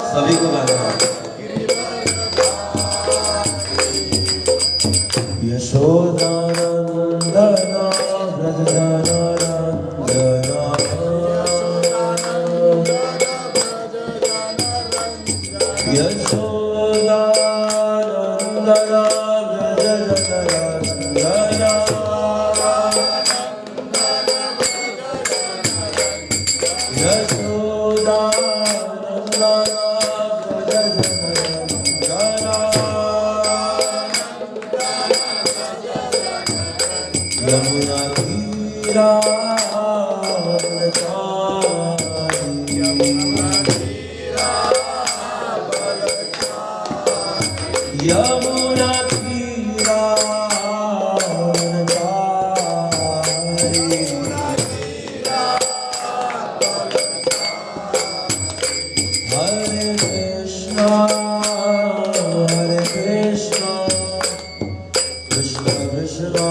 सभी को गाना यशोदानंदना व्रजदानंदना यशोदानंदना व्रजदानंदना यमुना तीरा यमुना तीरा हरे कृष्णा कृष्ण कृष्णा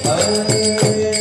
Hare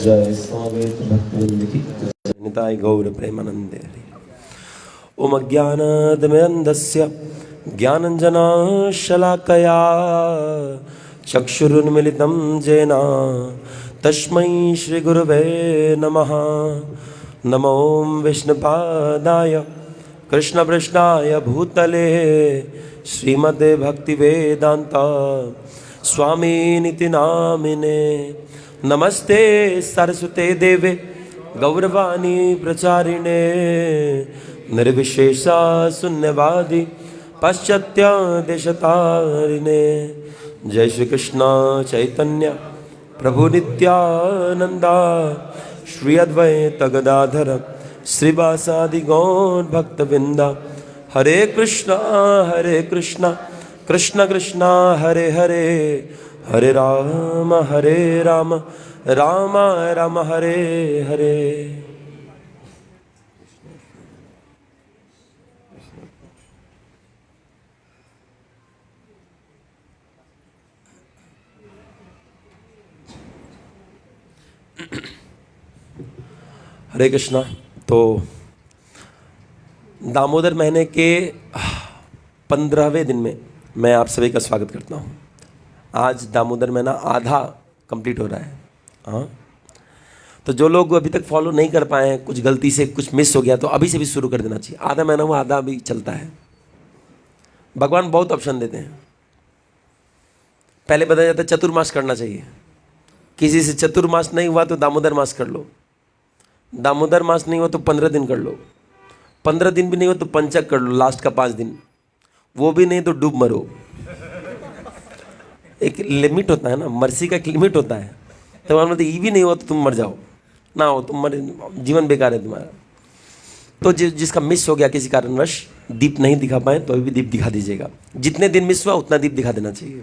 जय स्वावेत भक्तवृंद की निताय गौर प्रेमानंदे हरि। ओम अज्ञानतिमिरन्धस्य ज्ञानञ्जनशलाकया चक्षुरुन्मिलितं येन तस्मै श्रीगुरवे नमः। नमो विष्णुपादाय कृष्णपृष्ठाय भूतले श्रीमते भक्तिवेदांत स्वामिनिति नामिने। नमस्ते सरस्वते देवे गौरवाणी प्रचारिणे निर्विशेषा शून्यवादी पाश्चात्य देशतारिणे। जय श्री कृष्ण चैतन्य प्रभु नित्यानंदा श्री अद्वैत गदाधर श्रीवासादि गौर भक्तवृंदा। हरे कृष्ण कृष्ण कृष्ण हरे हरे हरे राम राम राम हरे हरे। हरे कृष्णा। तो दामोदर महीने के 15वें दिन में मैं आप सभी का स्वागत करता हूँ। आज दामोदर महीना आधा कंप्लीट हो रहा है। हाँ, तो जो लोग अभी तक फॉलो नहीं कर पाए हैं, कुछ गलती से कुछ मिस हो गया, तो अभी से भी शुरू कर देना चाहिए। आधा महीना वो आधा अभी चलता है। भगवान बहुत ऑप्शन देते हैं। पहले बताया जाता है चतुर्मास करना चाहिए। किसी से चतुर्मास नहीं हुआ तो दामोदर मास कर लो, दामोदर मास नहीं हुआ तो 15 दिन कर लो, 15 दिन भी नहीं हुआ तो पंचक कर लो, लास्ट का 5 दिन, वो भी नहीं तो डूब मरो। एक लिमिट होता है ना, मर्सी का एक लिमिट होता है। तो मतलब ये भी नहीं हुआ तो तुम मर जाओ, ना हो तुम मर, जीवन बेकार है तुम्हारा। तो जिसका मिस हो गया किसी कारणवश, दीप नहीं दिखा पाए तो अभी भी दीप दिखा दीजिएगा। जितने दिन मिस हुआ उतना दीप दिखा देना चाहिए।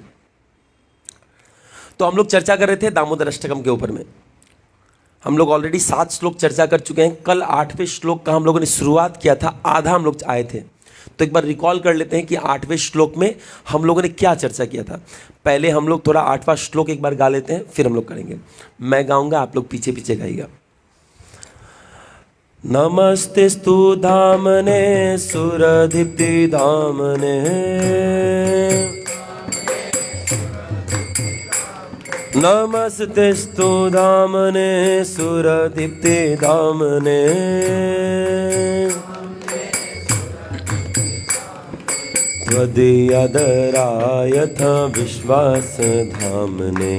तो हम लोग चर्चा कर रहे थे दामोदर अष्टकम के ऊपर में। हम लोग ऑलरेडी 7 श्लोक चर्चा कर चुके हैं। कल 8वें श्लोक का हम लोगों ने शुरुआत किया था, आधा हम लोग आए थे। तो एक बार रिकॉल कर लेते हैं कि 8वें श्लोक में हम लोगों ने क्या चर्चा किया था। पहले हम लोग थोड़ा 8वां श्लोक एक बार गा लेते हैं, फिर हम लोग करेंगे। मैं गाऊंगा, आप लोग पीछे पीछे गाइएगा। नमस्तेस्तु धामने सुरदीप्ति धामने, नमस्तेस्तु धामने सुरदीप्ति धामने, त्वदीयदरायथ विश्वास धामने,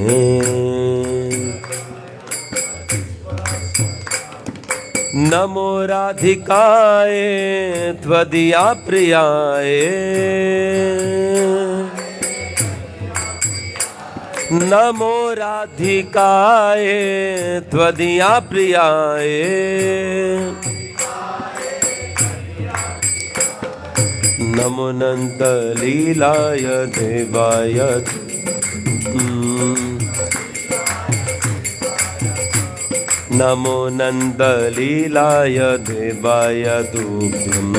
नमो राधिकाय त्वदीया प्रियाय, नमो राधिकाय त्वदीया प्रियाय, नमो नंद लीलाय देवाय, नमो नंद लीलाय देवाय तुभ्यं,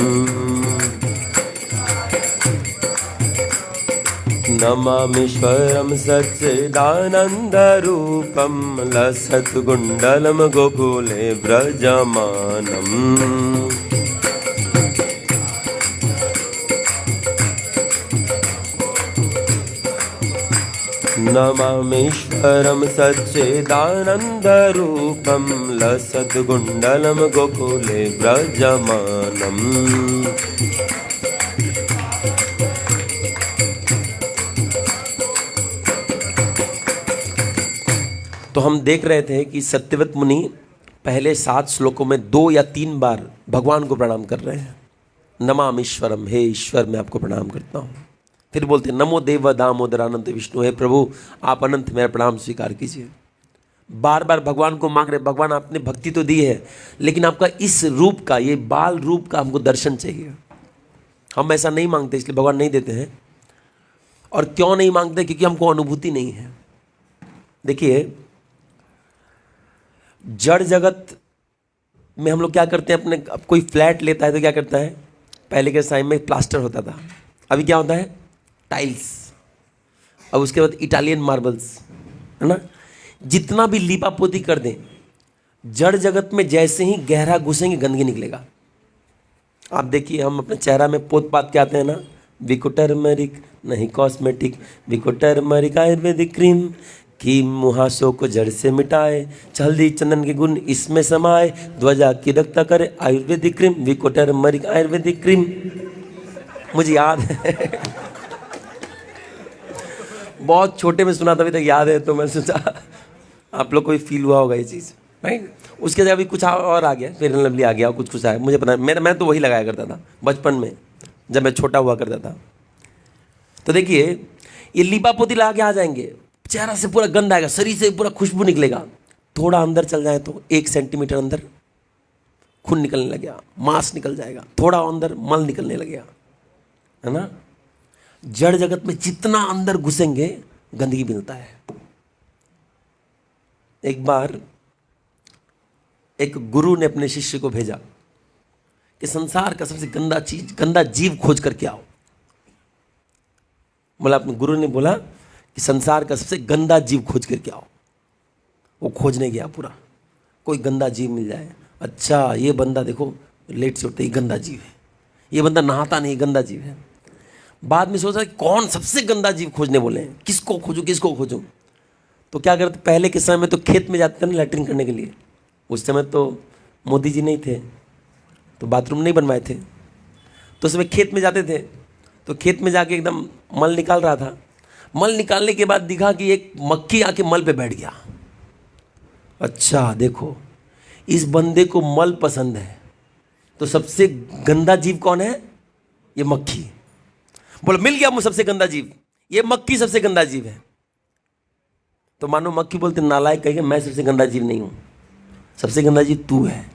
नमामीश्वरं सच्चिदानन्दरूपं लसत्कुण्डलं गोकुले व्रजमानम्, नमामीश्वरं सच्चिदानन्दरूपं लसत्कुण्डलं गोकुले व्रजमानम्। तो हम देख रहे थे कि सत्यव्रत मुनि पहले 7 श्लोकों में 2 या 3 बार भगवान को प्रणाम कर रहे हैं। नमामीश्वरम, हे ईश्वर मैं आपको प्रणाम करता हूँ। फिर बोलते नमो देव दामोदर अनंत विष्णु, हे प्रभु आप अनंत मेरा प्रणाम स्वीकार कीजिए। बार बार भगवान को मांग रहे, भगवान आपने भक्ति तो दी है लेकिन आपका इस रूप का, ये बाल रूप का हमको दर्शन चाहिए। हम ऐसा नहीं मांगते इसलिए भगवान नहीं देते हैं। और क्यों नहीं मांगते? क्योंकि हमको अनुभूति नहीं है। देखिए जड़ जगत में हम लोग क्या करते हैं, अपने अब कोई फ्लैट लेता है तो क्या करता है, पहले के टाइम में प्लास्टर होता था, अभी क्या होता है टाइल्स, अब उसके बाद इटालियन मार्बल्स, है ना। जितना भी लीपा पोती कर दें, जड़ जगत में जैसे ही गहरा घुसेंगे गंदगी निकलेगा। आप देखिए हम अपने चेहरा में पोत पात के आते हैं ना, विको टर्मरिक नहीं cosmetic, Vicco turmeric Ayurvedic cream कि मुहासों को जड़ से मिटाए, हल्दी चंदन के गुण इसमें समाए, ध्वजा की रक्षा करे Ayurvedic cream, Vicco turmeric Ayurvedic cream. मुझे याद है बहुत छोटे में सुना था, अभी तक याद है, तो मैं सोचा आप लोग को भी फील हुआ होगा ये चीज़, राइट। उसके बाद अभी कुछ और आ गया, फिर लवली आ गया, कुछ आया, मुझे पता नहीं। मैं तो वही लगाया करता था बचपन में जब मैं छोटा हुआ करता था। तो देखिए ये लीपा पोती लगा के आ जाएंगे, चेहरा से पूरा गंद आएगा, शरीर से पूरा खुशबू निकलेगा। थोड़ा अंदर चल जाए तो 1 सेंटीमीटर अंदर खून निकलने लगेगा, मांस निकल जाएगा, थोड़ा अंदर मल निकलने लगेगा, है ना। जड़ जगत में जितना अंदर घुसेंगे गंदगी मिलता है। एक बार एक गुरु ने अपने शिष्य को भेजा कि संसार का सबसे गंदा चीज, गंदा जीव खोज करके आओ। बोला, अपने गुरु ने बोला कि संसार का सबसे गंदा जीव खोज करके आओ। वो खोजने गया पूरा, कोई गंदा जीव मिल जाए। अच्छा ये बंदा देखो लेट से उठते ही गंदा जीव है, ये बंदा नहाता नहीं गंदा जीव है। बाद में सोचा कि कौन सबसे गंदा जीव खोजने बोले हैं, किसको खोजूं किसको खोजूं। तो क्या करते, पहले के समय में तो खेत में जाते थे ना लैट्रिन करने के लिए। उस समय तो मोदी जी नहीं थे तो बाथरूम नहीं बनवाए थे, तो उस समय खेत में जाते थे। तो खेत में जाके एकदम मल निकाल रहा था। मल निकालने के बाद दिखा कि एक मक्खी आके मल पे बैठ गया। अच्छा देखो इस बंदे को मल पसंद है, तो सबसे गंदा जीव कौन है? ये मक्खी। बोला मिल गया मुझे सबसे गंदा जीव, ये मक्खी सबसे गंदा जीव है। तो मानो मक्खी बोलते नालायक कहेंगे मैं सबसे गंदा जीव नहीं हूं, सबसे गंदा जीव तू है।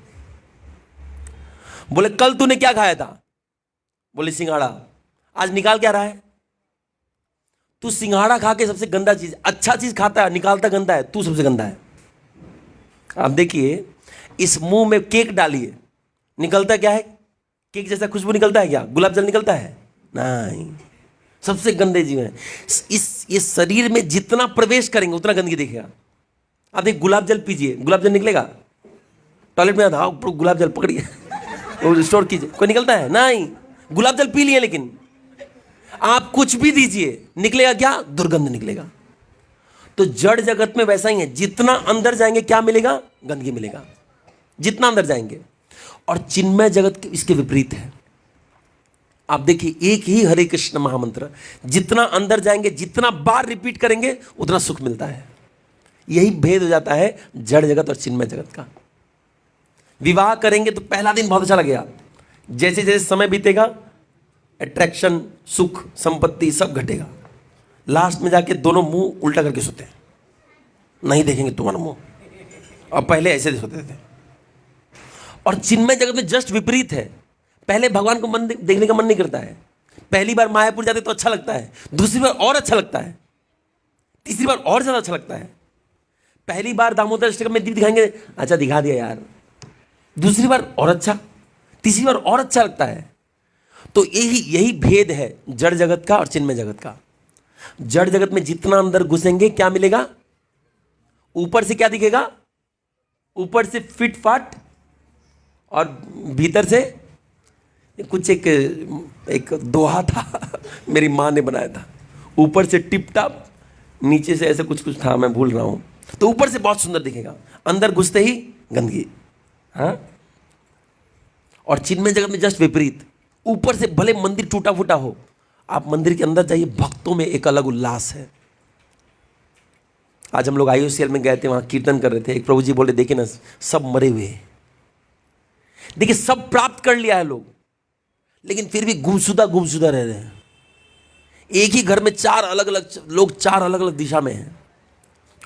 बोले कल तूने क्या खाया था? बोले सिंघाड़ा। आज निकाल क्या रहा है? तू सिंघाड़ा खा के सबसे गंदा चीज, अच्छा चीज खाता है निकालता गंदा है, तू सबसे गंदा है। आप देखिए, इस मुंह में केक डालिए, निकलता क्या है? केक जैसा खुशबू निकलता है क्या? गुलाब जल निकलता है? नहीं, सबसे गंदे जीव हैं। ये शरीर में जितना प्रवेश करेंगे उतना गंदगी दिखेगा। आप एक गुलाब जल पीजिए, गुलाब जल निकलेगा? टॉयलेट में आता गुलाब जल पकड़िए, वो स्टोर कीजिए, कोई निकलता है? नहीं। गुलाब जल पी लिए, लेकिन आप कुछ भी दीजिए, निकलेगा क्या? दुर्गंध निकलेगा। तो जड़ जगत में वैसा ही है, जितना अंदर जाएंगे क्या मिलेगा? गंदगी मिलेगा, जितना अंदर जाएंगे। और चिन्मय जगत इसके विपरीत है। आप देखिए, एक ही हरे कृष्ण महामंत्र, जितना अंदर जाएंगे, जितना बार रिपीट करेंगे, उतना सुख मिलता है। यही भेद हो जाता है जड़ जगत और चिन्मय जगत का। विवाह करेंगे तो पहला दिन बहुत अच्छा लगेगा, जैसे जैसे समय बीतेगा अट्रैक्शन, सुख, संपत्ति सब घटेगा। लास्ट में जाके दोनों मुंह उल्टा करके सोते हैं, नहीं देखेंगे तुम्हारा मुंह, और पहले ऐसे सोते थे। और चिन्मय जगत में जस्ट विपरीत है। पहले भगवान को मन देखने का मन नहीं करता है, पहली बार मायापुर जाते तो अच्छा लगता है, दूसरी बार और अच्छा लगता है, तीसरी बार और ज्यादा अच्छा लगता है। पहली बार दामोदर अष्टकम में दीप दिखाएंगे, अच्छा दिखा दिया यार, दूसरी बार और अच्छा, तीसरी बार और अच्छा लगता है। तो यही भेद है जड़ जगत का और चिन्मय जगत का। जड़ जगत में जितना अंदर घुसेंगे क्या मिलेगा? ऊपर से क्या दिखेगा? ऊपर से फिट फाट, और भीतर से कुछ एक दोहा था मेरी माँ ने बनाया था, ऊपर से टिप टाप, नीचे से ऐसे कुछ था, मैं भूल रहा हूं। तो ऊपर से बहुत सुंदर दिखेगा, अंदर घुसते ही गंदगी। हाँ, और चिन्मय जगत में जस्ट विपरीत। ऊपर से भले मंदिर टूटा फूटा हो, आप मंदिर के अंदर जाइए, भक्तों में एक अलग उल्लास है। आज हम लोग IOCL में गए थे, वहां कीर्तन कर रहे थे, एक प्रभु जी बोले देखिए ना, सब मरे हुए हैं, देखिए सब प्राप्त कर लिया है लोग, लेकिन फिर भी गुमशुदा रह रहे हैं। एक ही घर में चार अलग अलग दिशा में हैं,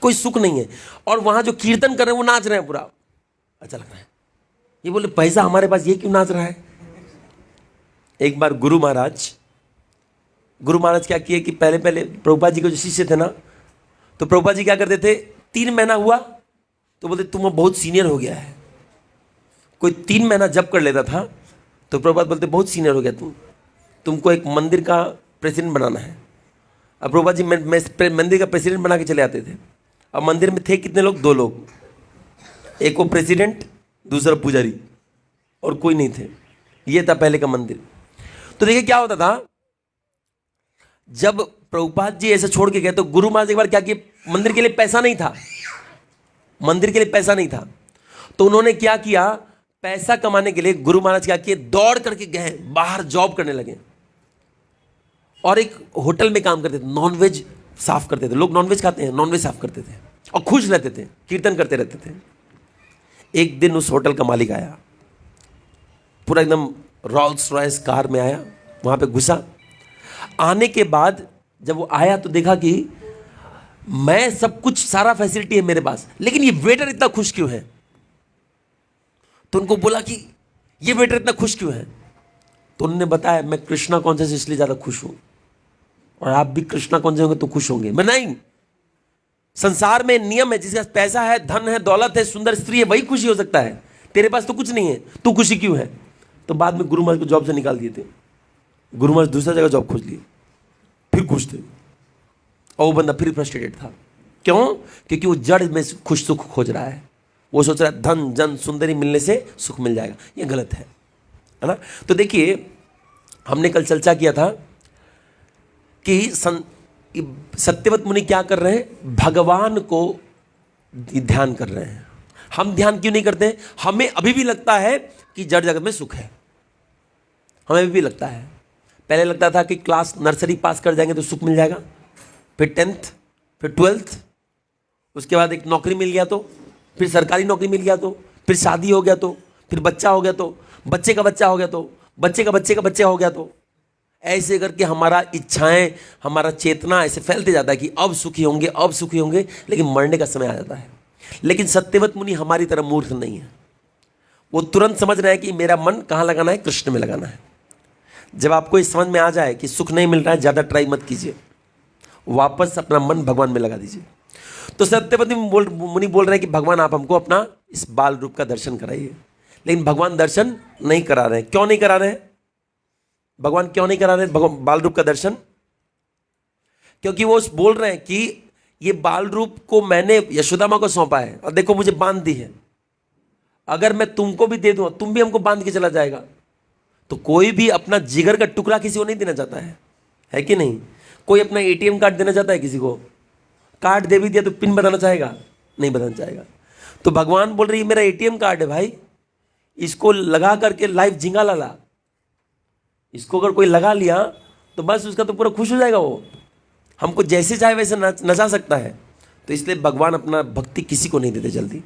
कोई सुख नहीं है। और वहां जो कीर्तन कर रहे हैं वो नाच रहे हैं, पूरा अच्छा लग रहा है। ये बोले पैसा हमारे पास, ये क्यों नाच रहा है? एक बार गुरु महाराज क्या किए कि पहले प्रभुपाद जी के जो शिष्य थे ना, तो प्रभुपाद जी क्या करते थे, 3 महीना हुआ तो बोलते तुम बहुत सीनियर हो गया है। कोई 3 महीना जब कर लेता था तो प्रभुपाद बोलते बहुत सीनियर हो गया तुमको एक मंदिर का प्रेसिडेंट बनाना है। अब प्रभुपाद जी मंदिर का प्रेसिडेंट बना के चले आते थे। अब मंदिर में थे कितने लोग? 2 लोग, एक वो प्रेसिडेंट, दूसरा पुजारी, और कोई नहीं थे। ये था पहले का मंदिर। तो देखिए क्या होता था, जब प्रभुपाद जी ऐसे छोड़ के गए तो गुरु महाराज एक बार क्या किए, मंदिर के लिए पैसा नहीं था, तो उन्होंने क्या किया, पैसा कमाने के लिए गुरु महाराज क्या किए, दौड़ करके गए बाहर, जॉब करने लगे, और एक होटल में काम करते थे, नॉनवेज साफ करते थे। लोग नॉनवेज खाते हैं, नॉनवेज साफ करते थे और खुश रहते थे, कीर्तन करते रहते थे। एक दिन उस होटल का मालिक आया, पूरा एकदम रॉल्स रॉयस कार में आया, वहां पे घुसा। आने के बाद जब वो आया तो देखा कि मैं सब कुछ, सारा फैसिलिटी है मेरे पास, लेकिन ये वेटर इतना खुश क्यों है? तो उनको बोला कि ये वेटर इतना खुश क्यों है? तो उन्होंने बताया, मैं कृष्णा कॉन्शियस इसलिए ज्यादा खुश हूं, और आप भी कृष्णा कॉन्शियस होंगे तो खुश होंगे। मैं नहीं, संसार में नियम है, जिसके पास पैसा है, धन है, दौलत है, सुंदर स्त्री है, वही खुशी हो सकता है। तेरे पास तो कुछ नहीं है, तू खुशी क्यों है? तो बाद में गुरु महाराज को जॉब से निकाल दिए थे। गुरु महाराज दूसरा जगह जॉब खोज लिए, फिर खुश थे, और वो बंदा फिर फ्रस्ट्रेटेड था। क्यों? क्योंकि वो जड़ में खुश सुख खोज रहा है। वो सोच रहा है धन जन सुंदरी मिलने से सुख मिल जाएगा। ये गलत है ना? तो देखिए, हमने कल चर्चा किया था कि सत्यवत मुनि क्या कर रहे हैं, भगवान को ध्यान कर रहे हैं। हम ध्यान क्यों नहीं करते? हमें अभी भी लगता है कि जड़ जगत में सुख है, हमें अभी भी लगता है। पहले लगता था कि क्लास नर्सरी पास कर जाएंगे तो सुख मिल जाएगा, फिर 10th, फिर 12th, उसके बाद एक नौकरी मिल गया, तो फिर सरकारी नौकरी मिल गया, तो फिर शादी हो गया, तो फिर बच्चा हो गया, तो बच्चे का बच्चा हो गया, तो बच्चे का बच्चे का बच्चा हो गया, तो ऐसे करके हमारा इच्छाएं, हमारा चेतना ऐसे फैलते जाता है कि अब सुखी होंगे, अब सुखी होंगे, लेकिन मरने का समय आ जाता है। लेकिन सत्यवत मुनि हमारी तरह मूर्ख नहीं है, वो तुरंत समझ रहे हैं कि मेरा मन कहाँ लगाना है, कृष्ण में लगाना है। जब आपको इस समझ में आ जाए कि सुख नहीं मिल रहा है, ज़्यादा ट्राई मत कीजिए, वापस अपना मन भगवान में लगा दीजिए। तो सत्यपति मुनि बोल रहे हैं कि भगवान आप हमको अपना इस बाल रूप का दर्शन कराइए, लेकिन भगवान दर्शन नहीं करा रहे हैं। क्यों नहीं करा रहे हैं भगवान, क्यों नहीं करा रहे हैं बाल रूप का दर्शन? क्योंकि वो बोल रहे हैं कि ये बाल रूप को मैंने यशोदा माँ को सौंपा है और देखो मुझे बांध दी है, अगर मैं तुमको भी दे दूं तुम भी हमको बांध के चला जाएगा। तो कोई भी अपना जिगर का टुकड़ा किसी को नहीं देना चाहता है कि नहीं? कोई अपना एटीएम कार्ड देना चाहता है किसी को? कार्ड दे भी दिया तो पिन बताना चाहेगा? नहीं बताना चाहेगा। तो भगवान बोल रही है मेरा एटीएम कार्ड है भाई, इसको लगा करके लाइफ झिंगा ला, इसको अगर कोई लगा लिया तो बस उसका तो पूरा खुश हो जाएगा, वो हमको जैसे चाहे वैसे नचा सकता है। तो इसलिए भगवान अपना भक्ति किसी को नहीं देते जल्दी।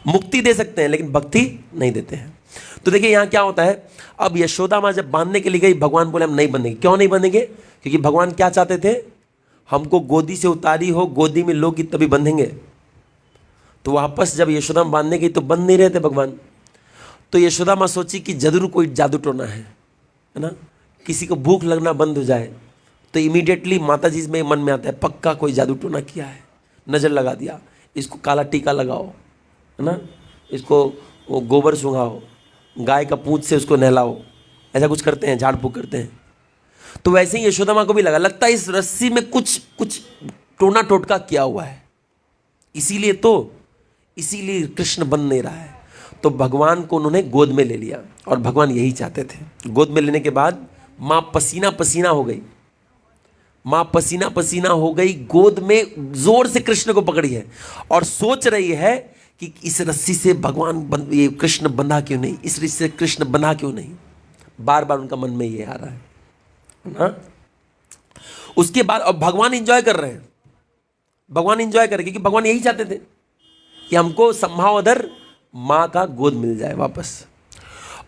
मुक्ति दे सकते हैं लेकिन भक्ति नहीं देते हैं। तो देखिए यहाँ क्या होता है, अब यशोदा माँ जब बांधने के लिए गई, भगवान बोले हम नहीं बंधेंगे। क्यों नहीं बंधेंगे? क्योंकि भगवान क्या चाहते थे, हमको गोदी से उतारी हो, गोदी में लोगी तभी बंधेंगे। तो वापस जब यशोदा माँ बांधने गई तो बंध नहीं रहे थे भगवान। तो यशोदा माँ सोची कि जरूर कोई जादू टोना है ना, किसी को भूख लगना बंद हो जाए। तो इमीडिएटली माता जी में मन में आता है पक्का कोई जादू टोना किया है, नज़र लगा दिया, इसको काला टीका लगाओ, है ना, इसको वो गोबर सुंघाओ, गाय का पूंछ से उसको नहलाओ, ऐसा कुछ करते हैं, झाड़ फूक करते हैं। तो वैसे ही यशोदा माँ को भी लगता है इस रस्सी में कुछ टोना टोटका किया हुआ है, इसीलिए कृष्ण बन नहीं रहा है। तो भगवान को उन्होंने गोद में ले लिया और भगवान यही चाहते थे। गोद में लेने के बाद माँ पसीना पसीना हो गई, माँ पसीना पसीना हो गई, गोद में जोर से कृष्ण को पकड़ी है और सोच रही है कि इस रस्सी से भगवान ये कृष्ण बंधा क्यों नहीं, इस रस्सी से कृष्ण बंधा क्यों नहीं। बार बार उनका मन में ये आ रहा है ना। उसके बाद अब भगवान एंजॉय कर रहे हैं, भगवान एंजॉय कर रहे हैं, क्योंकि भगवान यही चाहते थे कि हमको संभाव अदर माँ का गोद मिल जाए वापस।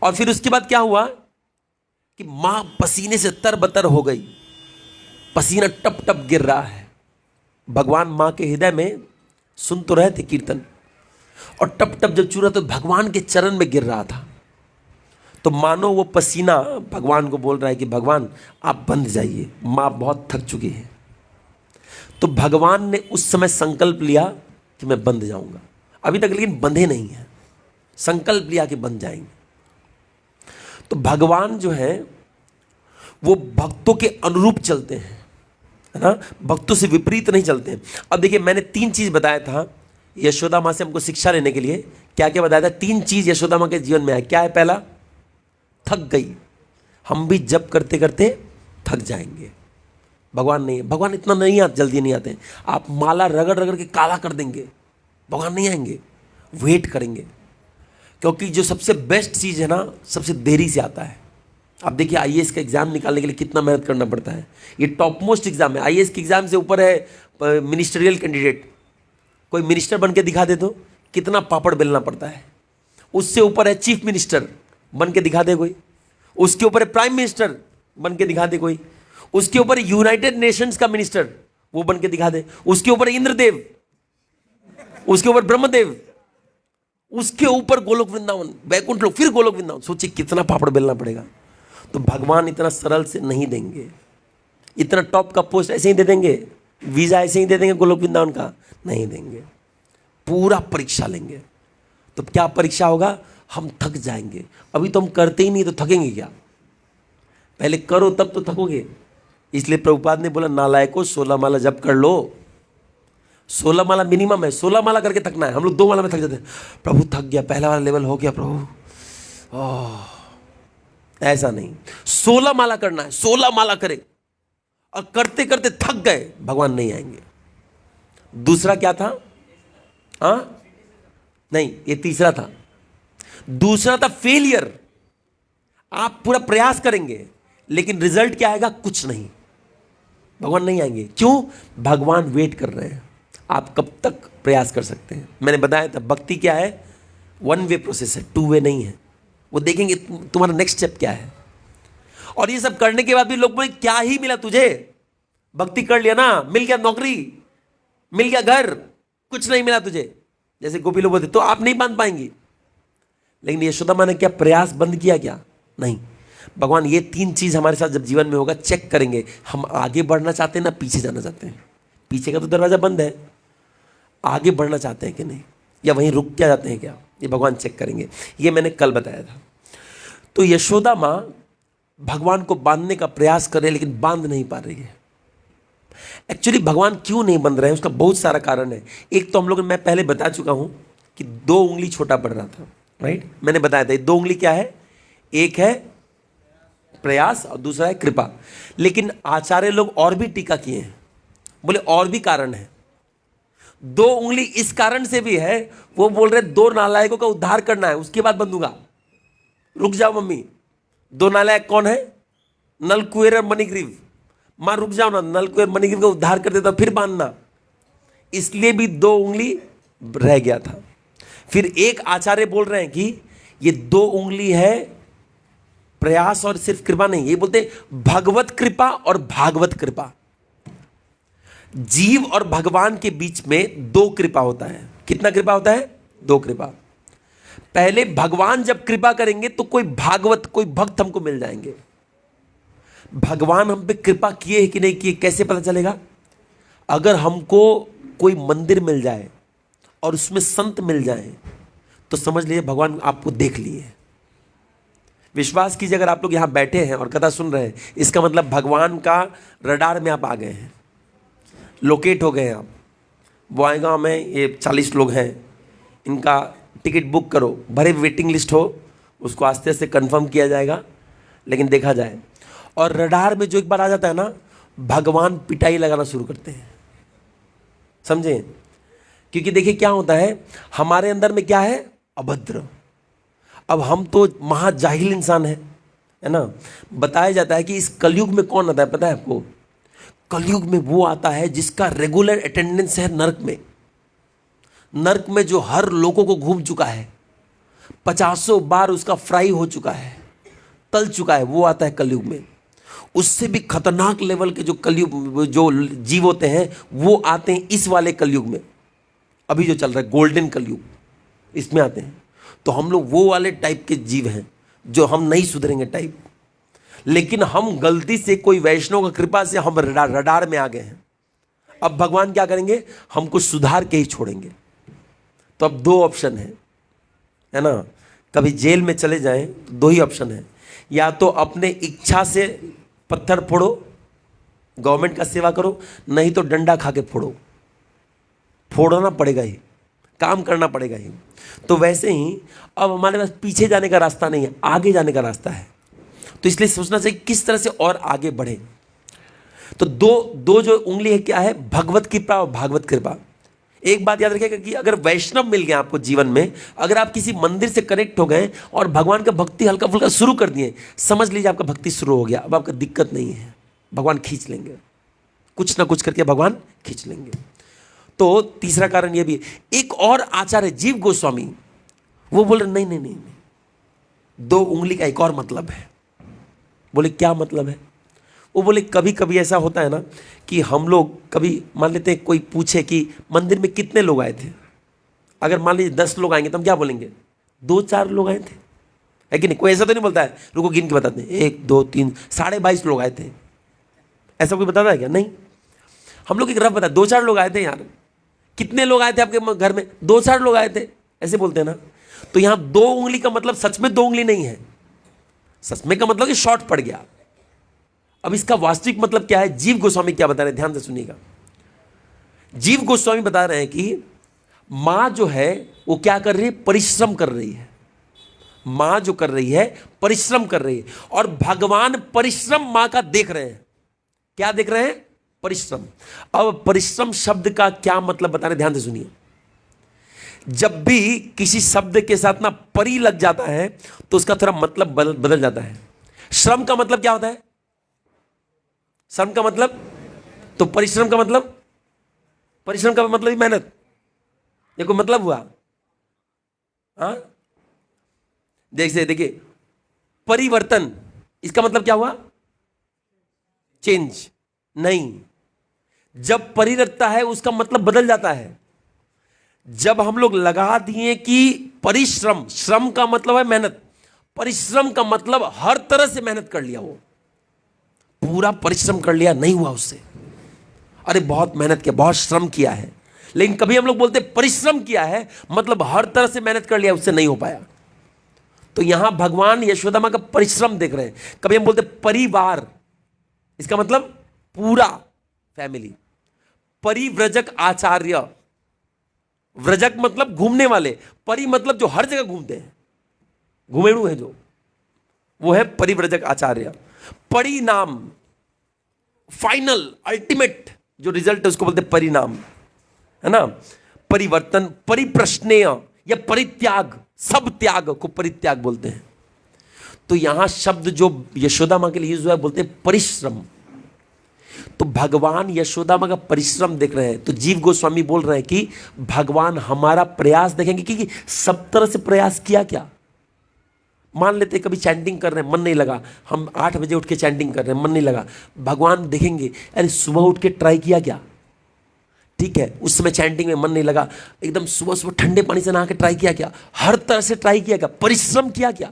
और फिर उसके बाद क्या हुआ कि माँ पसीने से तरबतर हो गई, पसीना टप टप गिर रहा है। भगवान माँ के हृदय में सुन तो रहे थे कीर्तन, और टप टप जब चूरा तो भगवान के चरण में गिर रहा था। तो मानो वो पसीना भगवान को बोल रहा है कि भगवान आप बंध जाइए, माँ बहुत थक चुकी है। तो भगवान ने उस समय संकल्प लिया कि मैं बंध जाऊंगा। अभी तक लेकिन बंधे नहीं है, संकल्प लिया कि बंध जाएंगे। तो भगवान जो है वो भक्तों के अनुरूप चलते हैं, है ना, भक्तों से विपरीत नहीं चलते हैं। अब देखिए मैंने 3 चीज बताया था यशोदा माँ से हमको शिक्षा लेने के लिए। क्या क्या बताया था? 3 चीज यशोदा माँ के जीवन में है। क्या है? पहला, थक गई। हम भी जब करते करते थक जाएंगे। भगवान नहीं है, भगवान इतना नहीं जल्दी नहीं आते हैं। आप माला रगड़ रगड़ के काला कर देंगे, भगवान नहीं आएंगे, वेट करेंगे। क्योंकि जो सबसे बेस्ट चीज़ है ना, सबसे देरी से आता है। आप देखिए आईएएस का एग्जाम निकालने के लिए कितना मेहनत करना पड़ता है। ये टॉप मोस्ट एग्जाम है, आईएएस के एग्जाम से ऊपर है मिनिस्टरियल कैंडिडेट। कोई मिनिस्टर बन के दिखा दे तो कितना पापड़ बेलना पड़ता है। उससे ऊपर है चीफ मिनिस्टर, बन के दिखा दे कोई। उसके ऊपर है प्राइम मिनिस्टर, बन के दिखा दे कोई। उसके ऊपर यूनाइटेड नेशंस का मिनिस्टर, वो बन के दिखा दे। उसके ऊपर इंद्रदेव, उसके ऊपर ब्रह्मदेव, उसके ऊपर गोलोक वृंदावन, वैकुंठ लोक, फिर गोलोक वृंदावन। सोचिए कितना पापड़ बेलना पड़ेगा। तो भगवान इतना सरल से नहीं देंगे, इतना टॉप का पोस्ट ऐसे ही दे देंगे, वीजा ऐसे ही दे देंगे गोलोक वृंदावन का, नहीं देंगे। पूरा परीक्षा लेंगे। तो क्या परीक्षा होगा? हम थक जाएंगे। अभी तो हम करते ही नहीं तो थकेंगे क्या? पहले करो तब तो थकोगे। इसलिए प्रभुपाद ने बोला नालायको 16 माला जप कर लो। 16 माला मिनिमम है, 16 माला करके थकना है। हम लोग 2 माला में थक जाते हैं। प्रभु थक गया, पहला वाला लेवल हो गया प्रभु, ऐसा नहीं। 16 माला करना है, 16 माला करे और करते करते थक गए, भगवान नहीं आएंगे। दूसरा क्या था? नहीं, ये तीसरा था। दूसरा था फेलियर। आप पूरा प्रयास करेंगे लेकिन रिजल्ट क्या आएगा? कुछ नहीं, भगवान नहीं आएंगे। क्यों? भगवान वेट कर रहे हैं। आप कब तक प्रयास कर सकते हैं? मैंने बताया था भक्ति क्या है, 1 वे प्रोसेस है, 2 वे नहीं है। वो देखेंगे तुम्हारा नेक्स्ट स्टेप क्या है। और ये सब करने के बाद भी लोग बोले क्या ही मिला तुझे, भक्ति कर लिया ना, मिल गया नौकरी, मिल गया घर, कुछ नहीं मिला तुझे। जैसे गोपी लोग बोलते तो आप नहीं बांध पाएंगी। लेकिन यशोदा माँ ने क्या प्रयास बंद किया? क्या नहीं। भगवान ये 3 चीज़ हमारे साथ जब जीवन में होगा, चेक करेंगे हम आगे बढ़ना चाहते हैं ना पीछे जाना चाहते हैं। पीछे का तो दरवाज़ा बंद है, आगे बढ़ना चाहते हैं कि नहीं, या वहीं रुक क्या जाते हैं क्या, ये भगवान चेक करेंगे। ये मैंने कल बताया था। तो यशोदा माँ भगवान को बांधने का प्रयास कर रहे हैं लेकिन बांध नहीं पा रही है। एक्चुअली भगवान क्यों नहीं बंध रहे हैं उसका बहुत सारा कारण है। एक तो हम लोग, मैं पहले बता चुका हूं कि 2 उंगली छोटा पड़ रहा था, राइट। मैंने बताया था 2 उंगली क्या है, एक है प्रयास और दूसरा है कृपा। लेकिन आचार्य लोग और भी टीका किए हैं, बोले और भी कारण है। 2 उंगली इस कारण से भी है, वो बोल रहे 2 नालायकों का उद्धार करना है, उसके बाद बंधूंगा। रुक जाओ मम्मी, 2 नालायक कौन है, नलकुबेर और मणिग्रीव। मां रुक जाओ ना, नलकुबेर मणिग्रीव का उद्धार कर देता फिर बांधना। इसलिए भी 2 उंगली रह गया था। फिर एक आचार्य बोल रहे हैं कि ये 2 उंगली है प्रयास और सिर्फ कृपा नहीं, ये बोलते भगवत कृपा और भागवत कृपा। जीव और भगवान के बीच में 2 कृपा होता है। कितना कृपा होता है, 2 कृपा। पहले भगवान जब कृपा करेंगे तो कोई भागवत, कोई भक्त हमको मिल जाएंगे। भगवान हम पे कृपा किए है कि नहीं किए कैसे पता चलेगा, अगर हमको कोई मंदिर मिल जाए और उसमें संत मिल जाए तो समझ लीजिए भगवान आपको देख लिए। विश्वास कीजिए, अगर आप लोग यहां बैठे हैं और कथा सुन रहे हैं, इसका मतलब भगवान का रडार में आप आ गए हैं, लोकेट हो गए हैं आप। बॉयगांव में ये 40 लोग हैं, इनका टिकट बुक करो, भरे वेटिंग लिस्ट हो, उसको आस्ते आस्ते कंफर्म किया जाएगा, लेकिन देखा जाए। और रडार में जो एक बार आ जाता है ना, भगवान पिटाई लगाना शुरू करते हैं, समझे। क्योंकि देखिए क्या होता है, हमारे अंदर में क्या है, अभद्र। अब हम तो महाजाहिल इंसान है ना। बताया जाता है कि इस कलयुग में कौन आता है पता है आपको, कलयुग में वो आता है जिसका रेगुलर अटेंडेंस है नरक में। नरक में जो हर लोगों को घूम चुका है, 50 बार उसका फ्राई हो चुका है, तल चुका है, वो आता है कलयुग में। उससे भी खतरनाक लेवल के जो कलयुग जो जीव होते हैं वो आते हैं इस वाले कलयुग में, अभी जो चल रहा है गोल्डन कलयुग, इसमें आते हैं। तो हम लोग वो वाले टाइप के जीव हैं जो हम नहीं सुधरेंगे टाइप। लेकिन हम गलती से कोई वैष्णव की कृपा से हम रडार में आ गए हैं। अब भगवान क्या करेंगे, हमको सुधार के ही छोड़ेंगे। तो अब 2 ऑप्शन है ना, कभी जेल में चले जाएं तो 2 ही ऑप्शन है, या तो अपने इच्छा से पत्थर फोड़ो, गवर्नमेंट का सेवा करो, नहीं तो डंडा खा के फोड़ो। फोड़ना पड़ेगा ही, काम करना पड़ेगा ही। तो वैसे ही अब हमारे पास पीछे जाने का रास्ता नहीं है, आगे जाने का रास्ता है। तो इसलिए सोचना चाहिए किस तरह से और आगे बढ़े। तो दो जो उंगली है क्या है, भगवत कृपा और भागवत कृपा। एक बात याद रखिएगा कि अगर वैष्णव मिल गया आपको जीवन में, अगर आप किसी मंदिर से कनेक्ट हो गए और भगवान का भक्ति हल्का फुल्का शुरू कर दिए, समझ लीजिए आपका भक्ति शुरू हो गया। अब आपका दिक्कत नहीं है, भगवान खींच लेंगे, कुछ ना कुछ करके भगवान खींच लेंगे। तो तीसरा कारण यह भी है। एक और आचार्य जीव गोस्वामी, वो बोल रहे नहीं नहीं नहीं, 2 उंगली का एक और मतलब है। बोले क्या मतलब है, वो बोले कभी कभी ऐसा होता है ना कि हम लोग कभी मान लेते हैं, कोई पूछे कि मंदिर में कितने लोग आए थे, अगर मान लीजिए 10 लोग आएंगे तो हम क्या बोलेंगे, 2-4 लोग आए थे, है कि नहीं। कोई ऐसा तो नहीं बोलता है, रुको गिन के बताते हैं, 1 2 3 22.5 लोग आए थे, ऐसा कोई बताता है क्या, नहीं। हम लोग एक रफ बता, 2-4 लोग आए थे यार। कितने लोग आए थे आपके घर में, 2-4 लोग आए थे, ऐसे बोलते हैं ना। तो यहां 2 उंगली का मतलब सच में 2 उंगली नहीं है, सच में का मतलब कि शॉर्ट पड़ गया। अब इसका वास्तविक मतलब क्या है, जीव गोस्वामी क्या बता रहे हैं, ध्यान से सुनिएगा। जीव गोस्वामी बता रहे हैं कि मां जो है वो क्या कर रही है, परिश्रम कर रही है। मां जो कर रही है परिश्रम कर रही है, और भगवान परिश्रम मां का देख रहे हैं। क्या देख रहे हैं, परिश्रम। अब परिश्रम शब्द का क्या मतलब बता रहे, ध्यान से सुनिए। जब भी किसी शब्द के साथ ना परी लग जाता है तो उसका थोड़ा मतलब बदल जाता है। श्रम का मतलब क्या होता है, श्रम का मतलब, तो परिश्रम का मतलब, परिश्रम का मतलब ही मेहनत, ये कोई मतलब हुआ। हाँ देखिए परिवर्तन, इसका मतलब क्या हुआ, चेंज नहीं। जब परी लगता है उसका मतलब बदल जाता है। जब हम लोग लगा दिए कि परिश्रम, श्रम का मतलब है मेहनत, परिश्रम का मतलब हर तरह से मेहनत कर लिया, वो पूरा परिश्रम कर लिया, नहीं हुआ उससे। अरे बहुत मेहनत किया, बहुत श्रम किया है, लेकिन कभी हम लोग बोलते परिश्रम किया है मतलब हर तरह से मेहनत कर लिया, उससे नहीं हो पाया। तो यहां भगवान यशोदा मां का परिश्रम देख रहे हैं। कभी हम बोलते परिवार, इसका मतलब पूरा फैमिली। परिव्रजक आचार्य, व्रजक मतलब घूमने वाले, परि मतलब जो हर जगह घूमते हैं, घुमेड़ू है जो, वो है परिव्रजक आचार्य। परिणाम, फाइनल अल्टीमेट जो रिजल्ट है उसको बोलते हैं परिणाम, है ना। परिवर्तन, परिप्रश्नेय या परित्याग, सब त्याग को परित्याग बोलते हैं। तो यहां शब्द जो यशोदा मां के लिए यूज हुआ है बोलते हैं परिश्रम। तो भगवान यशोदा मां का परिश्रम देख रहे हैं। तो जीव गोस्वामी बोल रहे हैं कि भगवान हमारा प्रयास देखेंगे, क्योंकि सब तरह से प्रयास किया क्या। मान लेते कभी चैंटिंग कर रहे हैं, मन नहीं लगा, हम 8 बजे उठ के चैंटिंग कर रहे हैं, मन नहीं लगा, भगवान देखेंगे अरे सुबह उठ के ट्राई किया क्या, ठीक है, उस समय चैंटिंग में मन नहीं लगा, एकदम सुबह सुबह ठंडे पानी से नहा के ट्राई किया क्या, हर तरह से ट्राई किया क्या, परिश्रम किया क्या।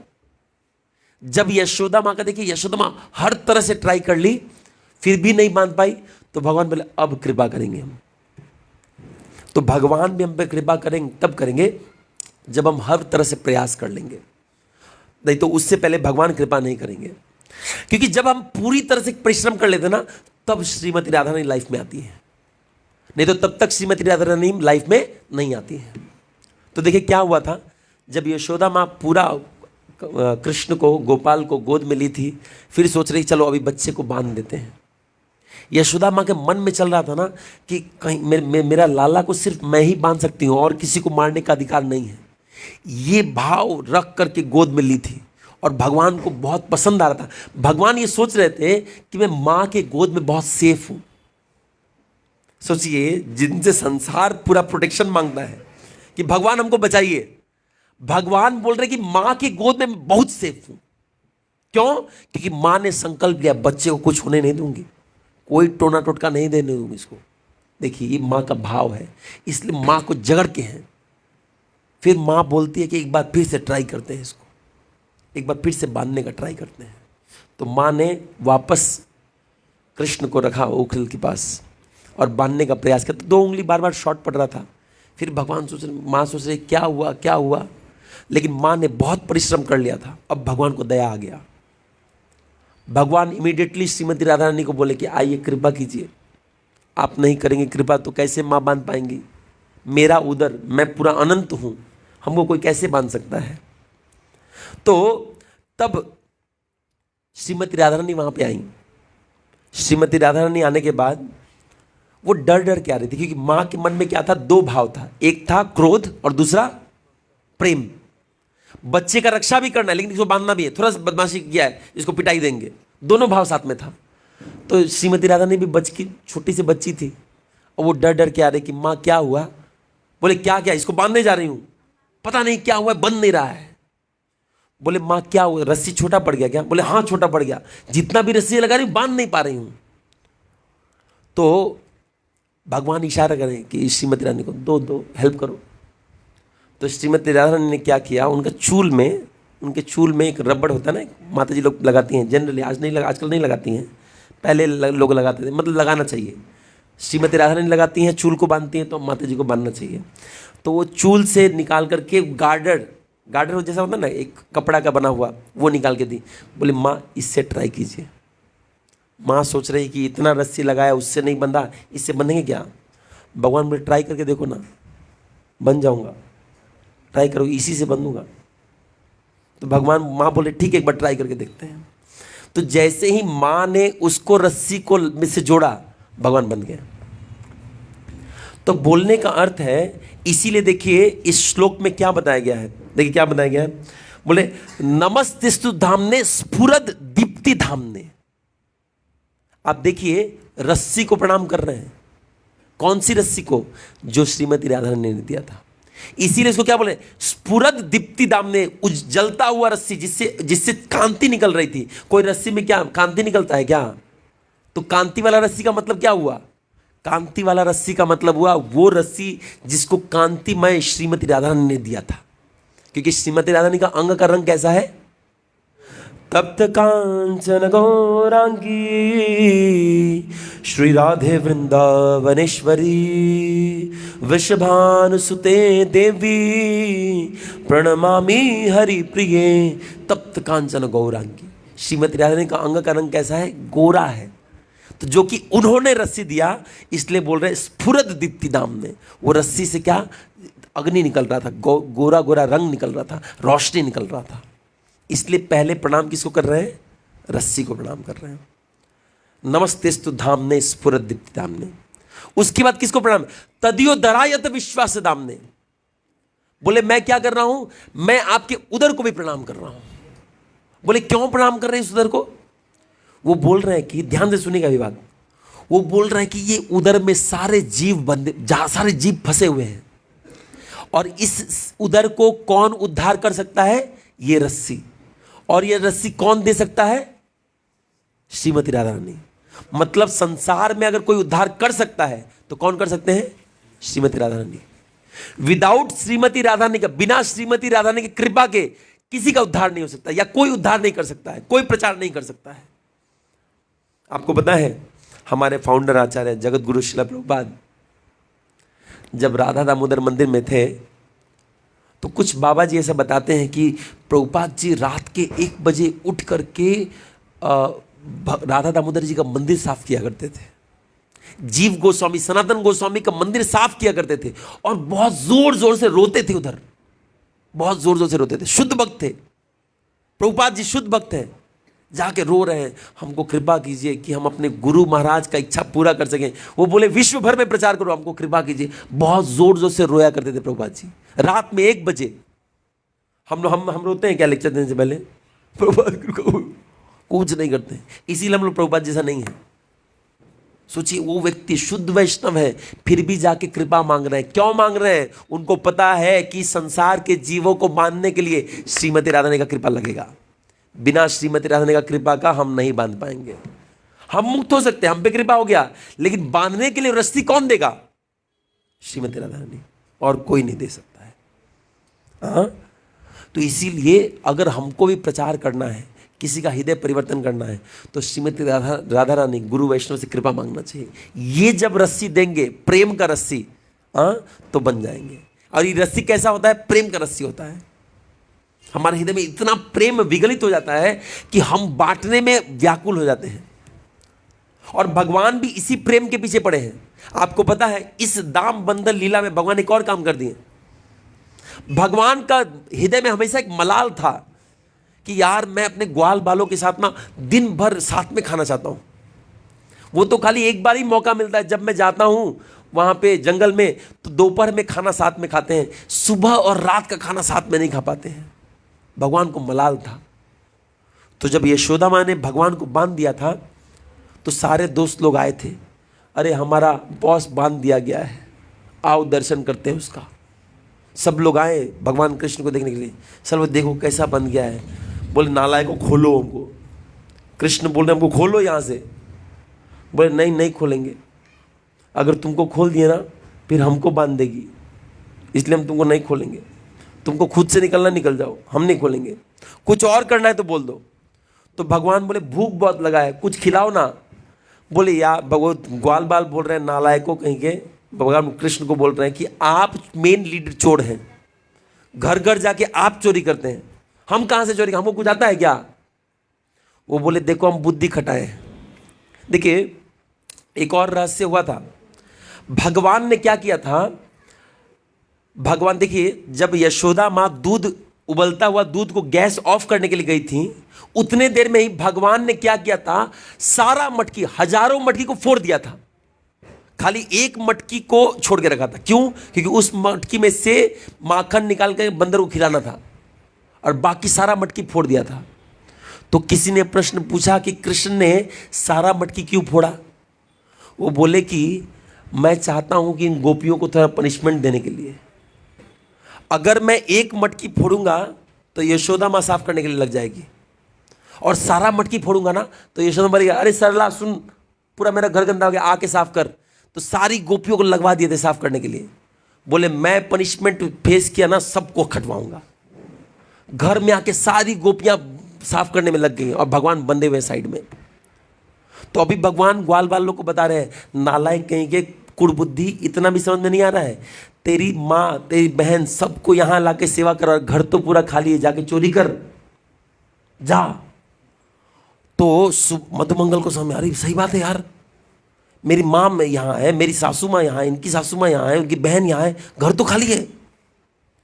जब यशोदा मां का देखिए, यशोदा मां हर तरह से ट्राई कर ली, फिर भी नहीं मान पाई, तो भगवान बोले अब कृपा करेंगे हम। तो भगवान भी हम पे कृपा करेंगे, तब करेंगे जब हम हर तरह से प्रयास कर लेंगे, नहीं तो उससे पहले भगवान कृपा नहीं करेंगे। क्योंकि जब हम पूरी तरह से परिश्रम कर लेते ना, तब श्रीमती राधा रानी लाइफ में आती है, नहीं तो तब तक श्रीमती राधा रानी लाइफ में नहीं आती है। तो देखिए क्या हुआ था, जब यशोदा माँ पूरा कृष्ण को, गोपाल को गोद में ली थी, फिर सोच रही चलो अभी बच्चे को बांध देते हैं। यशोदा माँ के मन में चल रहा था ना कि कहीं मेरा लाला को सिर्फ मैं ही बांध सकती हूँ और किसी को मारने का अधिकार नहीं है। ये भाव रख करके गोद में ली थी और भगवान को बहुत पसंद आ रहा था। भगवान ये सोच रहे थे कि मैं माँ के गोद में बहुत सेफ हूँ। सोचिए, जिनसे संसार पूरा प्रोटेक्शन मांगता है कि भगवान हमको बचाइए, भगवान बोल रहे कि माँ के गोद में मैं बहुत सेफ हूँ। क्यों? क्योंकि माँ ने संकल्प लिया बच्चे को कुछ होने नहीं दूंगी, कोई टोना टोटका नहीं देने दूंगी इसको। देखिए ये माँ का भाव है, इसलिए माँ को जगड़ के हैं। फिर माँ बोलती है कि एक बार फिर से ट्राई करते हैं इसको, एक बार फिर से बांधने का ट्राई करते हैं। तो माँ ने वापस कृष्ण को रखा उखल के पास और बांधने का प्रयास किया। तो 2 उंगली बार बार शॉर्ट पड़ रहा था। फिर भगवान सोच रहे, माँ सोच रही क्या हुआ क्या हुआ, लेकिन माँ ने बहुत परिश्रम कर लिया था। अब भगवान को दया आ गया। भगवान इमीडिएटली श्रीमती राधा रानी को बोले कि आइए कृपा कीजिए, आप नहीं करेंगे कृपा तो कैसे माँ बांध पाएंगी, मेरा उदर, मैं पूरा अनंत हूँ, हमको कोई कैसे बांध सकता है। तो तब श्रीमती राधा रानी वहाँ पे आई। श्रीमती राधा रानी आने के बाद वो डर डर के आ रही थी, क्योंकि माँ के मन में क्या था, 2 भाव था, एक था क्रोध और दूसरा प्रेम। बच्चे का रक्षा भी करना है लेकिन इसको बांधना भी है, थोड़ा सा बदमाशी किया है इसको पिटाई देंगे, दोनों भाव साथ में था। तो श्रीमती राधा ने भी बच्ची, छोटी सी बच्ची थी, और वो डर डर के आ रही कि माँ क्या हुआ। बोले क्या क्या, इसको बांधने जा रही हूँ, पता नहीं क्या हुआ, बंध नहीं रहा है। बोले माँ क्या हुआ, रस्सी छोटा पड़ गया क्या। बोले हाँ छोटा पड़ गया, जितना भी रस्सी लगा रही हूँ बांध नहीं पा रही हूँ। तो भगवान इशारा करें कि श्रीमती रानी को दो हेल्प करो। तो श्रीमती राधा रानी ने क्या किया, उनके चूल में एक रबड़ होता है ना, माता जी लोग लगाती हैं जनरली, आजकल नहीं लगाती हैं, पहले लोग लगाते थे, मतलब लगाना चाहिए। श्रीमती राधा रानी लगाती हैं, चूल को बांधती हैं, तो माता जी को बांधना चाहिए। तो वो चूल से निकाल करके गार्डर जैसा होता है ना, एक कपड़ा का बना हुआ, वो निकाल के दी। बोले माँ इससे ट्राई कीजिए। माँ सोच रही कि इतना रस्सी लगाया उससे नहीं बंधा, इससे बंधेंगे क्या। भगवान बोले ट्राई करके देखो ना, बन जाऊंगा, ट्राई करो, इसी से बंधूंगा। तो माँ बोले ठीक है एक बार ट्राई करके देखते हैं। तो जैसे ही माँ ने उसको रस्सी को में से जोड़ा, भगवान बन गया। तो बोलने का अर्थ है, इसीलिए देखिए इस श्लोक में क्या बताया गया है, देखिए क्या बताया गया है। बोले नमस्तेस्तु धामने स्फुरद दीप्ति धामने। आप देखिए रस्सी को प्रणाम कर रहे हैं, कौन सी रस्सी को, जो श्रीमती राधा रानी ने दिया था। इसीलिए इसको क्या बोले, स्फुरद दीप्ति दामने, उज्जलता हुआ रस्सी, जिससे कांति निकल रही थी। कोई रस्सी में क्या कांति निकलता है क्या। तो कांति वाला रस्सी का मतलब क्या हुआ, कांति वाला रस्सी का मतलब हुआ वो रस्सी जिसको कांतिमय श्रीमती राधा रानी ने दिया था। क्योंकि श्रीमती राधा रानी का अंग का रंग कैसा है, तप्त कांचन गौरांगी श्री राधे वृंदावनेश्वरी वृषभानुसुते देवी प्रणमामि हरि प्रिये तप्त कांचन गौरांगी। श्रीमती राधा का अंग का रंग कैसा है? गोरा है। तो जो कि उन्होंने रस्सी दिया, इसलिए बोल रहे स्फुरद दीप्ति दाम ने। वो रस्सी से क्या अग्नि निकल रहा था, गोरा गोरा रंग निकल रहा था, रोशनी निकल रहा था। इसलिए पहले प्रणाम किसको कर रहे हैं? रस्सी को प्रणाम कर रहे हैं। नमस्तेस्तु धामने स्फुरद दीप्ति दामने। उसके बाद किसको प्रणाम? तदियो दरायत विश्वास दामने। बोले मैं क्या कर रहा हूं? मैं आपके उदर को भी प्रणाम कर रहा हूं। बोले क्यों प्रणाम कर रहे हैं इस उदर को? वो बोल रहे हैं कि, ध्यान से सुनिएगा विभाग, वो बोल रहे हैं कि ये उदर में सारे जीव बंधे, जहां सारे जीव फंसे हुए हैं, और इस उदर को कौन उद्धार कर सकता है? ये रस्सी। और ये रस्सी कौन दे सकता है? श्रीमती राधा रानी। मतलब संसार में अगर कोई उद्धार कर सकता है तो कौन कर सकते हैं? श्रीमती राधा रानी। विदाउट श्रीमती राधा रानी का, बिना श्रीमती राधा रानी की कृपा के किसी का उद्धार नहीं हो सकता, या कोई उद्धार नहीं कर सकता है, कोई प्रचार नहीं कर सकता है। आपको पता है हमारे फाउंडर आचार्य जगत गुरु श्रील प्रभुपाद जब राधा दामोदर मंदिर में थे तो कुछ बाबा जी ऐसा बताते हैं कि प्रभुपाद जी रात के 1 बजे उठ करके राधा दामोदर जी का मंदिर साफ किया करते थे। जीव गोस्वामी, सनातन गोस्वामी का मंदिर साफ किया करते थे और बहुत जोर जोर से रोते थे उधर, बहुत जोर जोर से रोते थे। शुद्ध भक्त थे प्रभुपाद जी, शुद्ध भक्त हैं, जाके रो रहे हैं, हमको कृपा कीजिए कि हम अपने गुरु महाराज का इच्छा पूरा कर सकें। वो बोले विश्व भर में प्रचार करो, हमको कृपा कीजिए। बहुत जोर जोर से रोया करते थे प्रभुपाद जी रात में 1 बजे। हम रोते हैं क्या लेक्चर देने से पहले? प्रभुपाद को कुछ नहीं करते, इसीलिए हम लोग प्रभुपाद जैसा नहीं है। सोचिए वो व्यक्ति शुद्ध वैष्णव है, फिर भी जाके कृपा मांग रहे हैं। क्यों मांग रहे हैं? उनको पता है कि संसार के जीवों को बांधने के लिए श्रीमती राधा रानी का कृपा लगेगा। बिना श्रीमती राधा रानी का कृपा का हम नहीं बांध पाएंगे। हम मुक्त हो सकते हैं, हम पे कृपा हो गया, लेकिन बांधने के लिए रस्सी कौन देगा? श्रीमती राधा रानी, और कोई नहीं दे सकता है। हाँ, तो इसीलिए अगर हमको भी प्रचार करना है, किसी का हृदय परिवर्तन करना है, तो श्रीमती राधा रानी गुरु वैष्णव से कृपा मांगना चाहिए। ये जब रस्सी देंगे, प्रेम का रस्सी, तो बन जाएंगे। और ये रस्सी कैसा होता है? प्रेम का रस्सी होता है। हमारे हृदय में इतना प्रेम विगलित हो जाता है कि हम बांटने में व्याकुल हो जाते हैं। और भगवान भी इसी प्रेम के पीछे पड़े हैं। आपको पता है इस दाम बंधन लीला में भगवान एक और काम कर दिए। भगवान का हृदय में हमेशा एक मलाल था कि यार मैं अपने ग्वाल बालों के साथ ना दिन भर साथ में खाना चाहता हूं। वो तो खाली एक बार ही मौका मिलता है, जब मैं जाता हूं वहां पे जंगल में, तो दोपहर में खाना साथ में खाते हैं, सुबह और रात का खाना साथ में नहीं खा पाते हैं। भगवान को मलाल था। तो जब यशोदा माँ ने भगवान को बांध दिया था तो सारे दोस्त लोग आए थे, अरे हमारा बॉस बांध दिया गया है, आओ दर्शन करते हैं उसका। सब लोग आए भगवान कृष्ण को देखने के लिए। सर वो देखो कैसा बन गया है। बोले नालायक को खोलो हमको। कृष्ण बोल रहे हमको खोलो यहाँ से। बोले नहीं नहीं खोलेंगे, अगर तुमको खोल दिए ना फिर हमको बांध देगी, इसलिए हम तुमको नहीं खोलेंगे। तुमको खुद से निकलना निकल जाओ, हम नहीं खोलेंगे। कुछ और करना है तो बोल दो। तो भगवान बोले भूख बहुत लगा है, कुछ खिलाओ ना। बोले यार भगवान ग्वाल बाल बोल रहे हैं नालायकों कहीं के। भगवान कृष्ण को बोल रहे हैं कि आप मेन लीडर चोर हैं, घर घर जाके आप चोरी करते हैं, हम कहां से चोरी, हमको कुछ आता है क्या? वो बोले देखो हम बुद्धि खटाए। देखिए एक और रहस्य हुआ था। भगवान ने क्या किया था? भगवान देखिए जब यशोदा माँ दूध उबलता हुआ दूध को गैस ऑफ करने के लिए गई थी, उतने देर में ही भगवान ने क्या किया था? सारा मटकी, हजारों मटकी को फोड़ दिया था, खाली एक मटकी को छोड़ के रखा था। क्यों? क्योंकि उस मटकी में से माखन निकाल कर बंदर को खिलाना था, और बाकी सारा मटकी फोड़ दिया था। तो किसी ने प्रश्न पूछा कि कृष्ण ने सारा मटकी क्यों फोड़ा? वो बोले कि मैं चाहता हूं कि इन गोपियों को थोड़ा पनिशमेंट देने के लिए। अगर मैं एक मटकी फोड़ूंगा तो यशोदा माँ साफ करने के लिए लग जाएगी, और सारा मटकी फोड़ूंगा ना तो यशोदा बोलेगा अरे सरला सुन, पूरा मेरा घर गंदा हो गया, आके साफ कर। तो सारी गोपियों को लगवा दिए थे साफ करने के लिए। बोले मैं पनिशमेंट फेस किया ना सबको खटवाऊंगा। घर में आके सारी गोपियां साफ करने में लग गई हैं और भगवान बंधे हुए साइड में। तो अभी भगवान ग्वाल बाल लोग को बता रहे हैं, नालायक कहीं के, कुड़बुद्धि, इतना भी समझ में नहीं आ रहा है? तेरी माँ, तेरी बहन, सबको यहाँ लाके सेवा कर, घर तो पूरा खाली है, जाके चोरी कर जा। तो मधुमंगल को समझ में आ रही, सही बात है यार, मेरी माँ में यहाँ है, मेरी सासू माँ यहाँ है, इनकी सासू माँ यहाँ है, उनकी बहन यहाँ है, घर तो खाली है,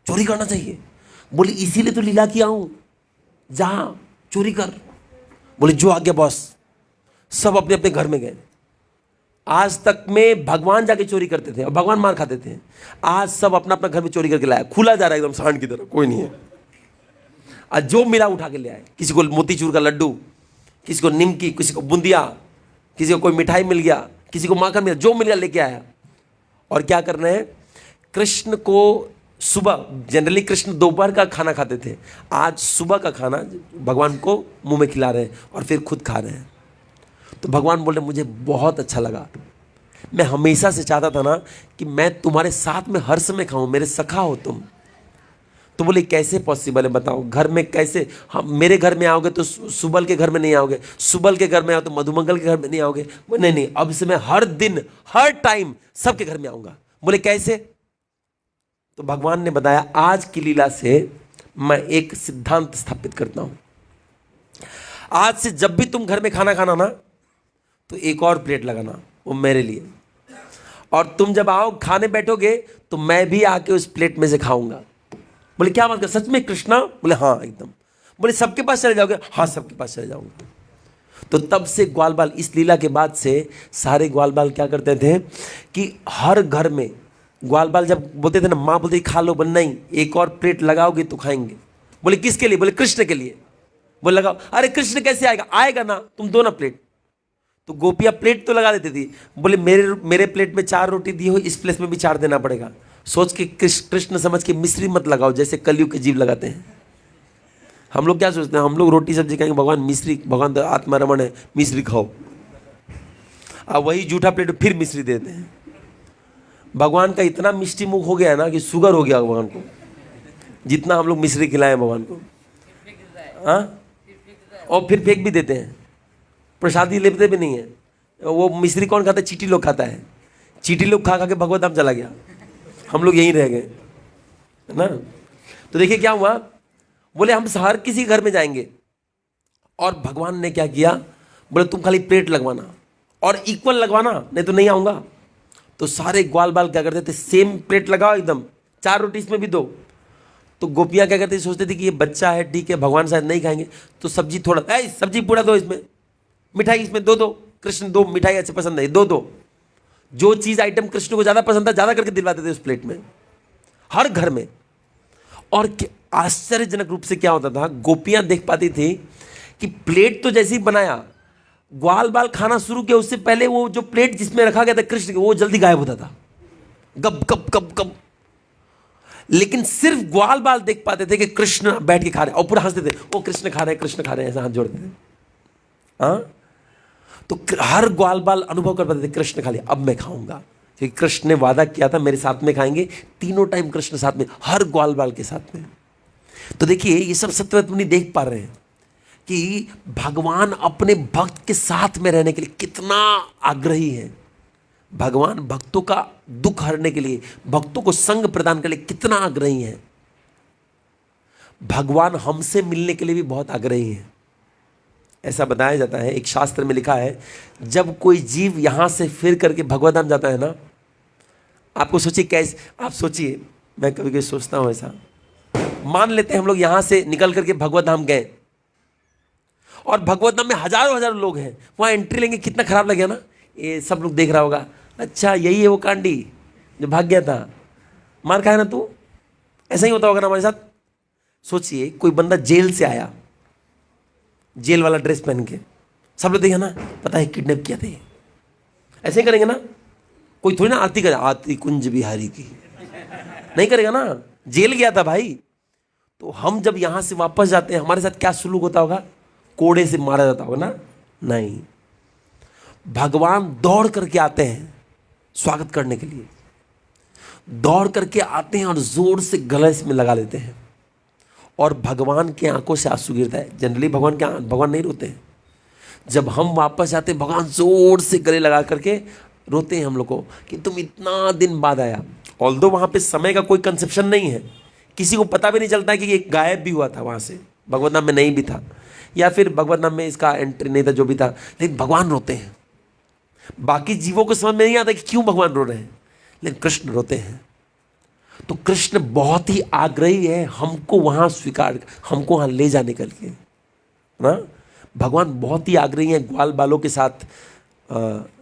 चोरी करना चाहिए। बोले इसीलिए तो लीला किया हूँ, जा चोरी कर। बोले जो आ गया बॉस। सब अपने अपने घर में गए। आज तक में भगवान जाके चोरी करते थे और भगवान मार खाते थे, आज सब अपना अपना घर में चोरी करके लाया, खुला जा रहा है एकदम सांड की तरह, कोई नहीं है। आज जो मिला उठा के ले आए, किसी को मोतीचूर का लड्डू, किसी को निमकी, किसी को बूंदिया, किसी को कोई मिठाई मिल गया, किसी को माखन मिला, जो मिल गया लेके आया। और क्या कर रहे हैं? कृष्ण को सुबह, जनरली कृष्ण दोपहर का खाना खाते थे, आज सुबह का खाना भगवान को मुंह में खिला रहे हैं और फिर खुद खा रहे हैं। तो भगवान बोले मुझे बहुत अच्छा लगा, मैं हमेशा से चाहता था ना कि मैं तुम्हारे साथ में हर समय खाऊं, मेरे सखा हो तुम। तो बोले कैसे पॉसिबल है बताओ, घर में कैसे? हम मेरे घर में आओगे तो सुबल के घर में नहीं आओगे, सुबल के घर में आओ तो मधुमंगल के घर में नहीं आओगे। नहीं नहीं, अब से मैं हर दिन हर टाइम सबके घर में आऊंगा। बोले कैसे? तो भगवान ने बताया, आज की लीला से मैं एक सिद्धांत स्थापित करता हूं, आज से जब भी तुम घर में खाना खाना ना तो एक और प्लेट लगाना, वो मेरे लिए, और तुम जब आओ खाने बैठोगे तो मैं भी आके उस प्लेट में से खाऊंगा। बोले क्या बात कर, सच में कृष्णा? बोले हाँ एकदम। बोले सबके पास चले जाओगे? हाँ सबके पास चले जाऊंगा। तो तब से ग्वाल बाल, इस लीला के बाद से सारे ग्वाल बाल क्या करते थे कि हर घर में ग्वाल बाल जब बोलते थे ना, माँ बोलती खा लो, बोले नहीं एक और प्लेट लगाओगे तो खाएंगे। बोले किसके लिए? बोले कृष्ण के लिए। बोले लगाओ। अरे कृष्ण कैसे आएगा? आएगा ना, तुम दो ना प्लेट। तो गोपियां प्लेट तो लगा देती थी। बोले मेरे प्लेट में 4 रोटी दी हो, इस प्लेट में भी 4 देना पड़ेगा। सोच के कृष्ण समझ के मिश्री मत लगाओ, जैसे कलयुग के जीव लगाते हैं। हम लोग क्या सोचते हैं, हम लोग रोटी सब्जी खाएंगे, भगवान मिश्री, भगवान तो आत्मा रमण है, मिश्री खाओ। अब वही जूठा प्लेट फिर मिश्री देते हैं। भगवान का इतना मिष्टी मुख हो गया है ना कि शुगर हो गया भगवान को, जितना हम लोग मिश्री खिलाए भगवान को। हाँ, और फिर फेंक भी देते हैं, प्रसादी लेते भी नहीं है। वो मिश्री कौन खाता है? चीटी लोग खाता है। चीटी लोग खा खा के भगवत धाम चला गया, हम लोग यहीं रह गए ना। तो देखिए क्या हुआ, बोले हम हर किसी घर में जाएंगे, और भगवान ने क्या किया, बोले तुम खाली प्लेट लगवाना और इक्वल लगवाना, नहीं तो नहीं आऊंगा। तो सारे ग्वाल बाल क्या करते थे, सेम प्लेट लगाओ एकदम, 4 रोटी इसमें भी दो। तो गोपियां क्या करती, सोचते थे कि ये बच्चा है, ठीक है, भगवान शायद नहीं खाएंगे, तो सब्जी थोड़ा, सब्जी पूरा दो, इसमें मिठाई इसमें दो, कृष्ण दो मिठाई अच्छे पसंद है, दो। जो चीज आइटम कृष्ण को ज्यादा पसंद था, ज्यादा करके दिलवाते थे उस प्लेट में, हर घर में। और आश्चर्यजनक रूप से क्या होता था, गोपियां देख पाती थी कि प्लेट तो जैसे ही बनाया, ग्वाल बाल खाना शुरू किया, उससे पहले वो जो प्लेट जिसमें रखा गया था कृष्ण को, वो जल्दी गायब होता था, गप गप गप गप। लेकिन सिर्फ ग्वाल बाल देख पाते थे कि कृष्ण बैठ के खा रहे, और पूरा हंसते थे, वो कृष्ण खा रहे हैं, कृष्ण खा रहे हैं, ऐसा हाथ जोड़ते थे। हाँ, तो हर ग्वाल बाल अनुभव कर पाते थे, कृष्ण खा लिया, अब मैं खाऊंगा, क्योंकि कृष्ण ने वादा किया था मेरे साथ में खाएंगे, तीनों टाइम कृष्ण साथ में, हर ग्वाल बाल के साथ में। तो देखिए ये सब सत्यवतमुनि देख पा रहे हैं कि भगवान अपने भक्त के साथ में रहने के लिए कितना आग्रही है। भगवान भक्तों का दुख हरने के लिए, भक्तों को संग प्रदान करने के लिए कितना आग्रही है। भगवान हमसे मिलने के लिए भी बहुत आग्रही है। ऐसा बताया जाता है, एक शास्त्र में लिखा है, जब कोई जीव यहां से फिर करके भगवत धाम जाता है ना, आपको सोचिए कैसे, आप सोचिए, मैं कभी कभी सोचता हूं ऐसा, मान लेते हैं हम लोग यहां से निकल करके भगवत धाम गए, और भगवत धाम में हजारों लोग हैं, वहां एंट्री लेंगे, कितना खराब लगेगा ना। ये सब लोग देख रहा होगा, अच्छा यही है वो कांडी जो भाग गया था, मार खाया ना तू, ऐसा ही होता होगा ना हमारे साथ। सोचिए कोई बंदा जेल से आया, जेल वाला ड्रेस पहन के, सब लोग देखे ना, पता है किडनैप किया थे, ऐसे ही करेंगे ना। कोई थोड़ी ना आरती करे, आरती कुंज बिहारी की, नहीं करेगा ना, जेल गया था भाई। तो हम जब यहां से वापस जाते हैं, हमारे साथ क्या सुलूक होता होगा, कोड़े से मारा जाता होगा ना। नहीं, भगवान दौड़ करके आते हैं स्वागत करने के लिए, दौड़ करके आते हैं और जोर से गले में लगा लेते हैं, और भगवान के आंखों से आंसू गिरता है। जनरली भगवान नहीं रोते हैं। जब हम वापस आते हैं भगवान जोर से गले लगा करके रोते हैं हम लोग को कि तुम इतना दिन बाद आया। ऑल्दो वहाँ पे समय का कोई कंसेप्शन नहीं है, किसी को पता भी नहीं चलता कि ये गायब भी हुआ था वहाँ से, भगवत नाम में नहीं भी था, या फिर भगवत नाम में इसका एंट्री नहीं था, जो भी था, लेकिन भगवान रोते हैं। बाकी जीवों को समझ में नहीं आता कि क्यों भगवान रो रहे हैं, लेकिन कृष्ण रोते हैं। तो कृष्ण बहुत ही आग्रही है हमको वहाँ हमको वहाँ ले जाने के लिए ना। भगवान बहुत ही आग्रही है ग्वाल बालों के साथ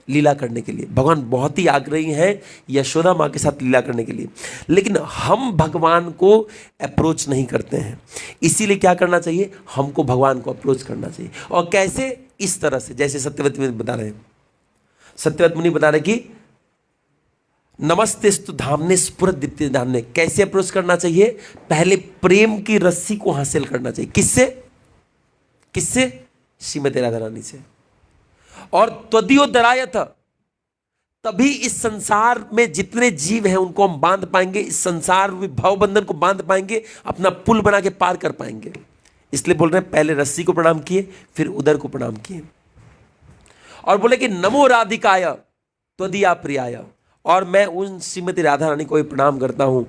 लीला करने के लिए। भगवान बहुत ही आग्रही है यशोदा माँ के साथ लीला करने के लिए, लेकिन हम भगवान को अप्रोच नहीं करते हैं। इसीलिए क्या करना चाहिए, हमको भगवान को अप्रोच करना चाहिए। और कैसे, इस तरह से जैसे सत्यव्रत मुनि बता रहे हैं। सत्यव्रत मुनि बता रहे कि नमस्तेस्तु धामने स्फुरत दीप्ति धामने। कैसे अप्रोच करना चाहिए, पहले प्रेम की रस्सी को हासिल करना चाहिए। किससे? श्रीमती राधा रानी से। और त्वदीयोदरायत, तभी इस संसार में जितने जीव हैं उनको हम बांध पाएंगे, इस संसार भव बंधन को बांध पाएंगे, अपना पुल बना के पार कर पाएंगे। इसलिए बोल रहे हैं पहले रस्सी को प्रणाम किए, फिर उदर को प्रणाम किए। और बोले कि नमो राधिकाय त्वदीया प्रियाय, और मैं उन श्रीमती राधा रानी को भी प्रणाम करता हूं।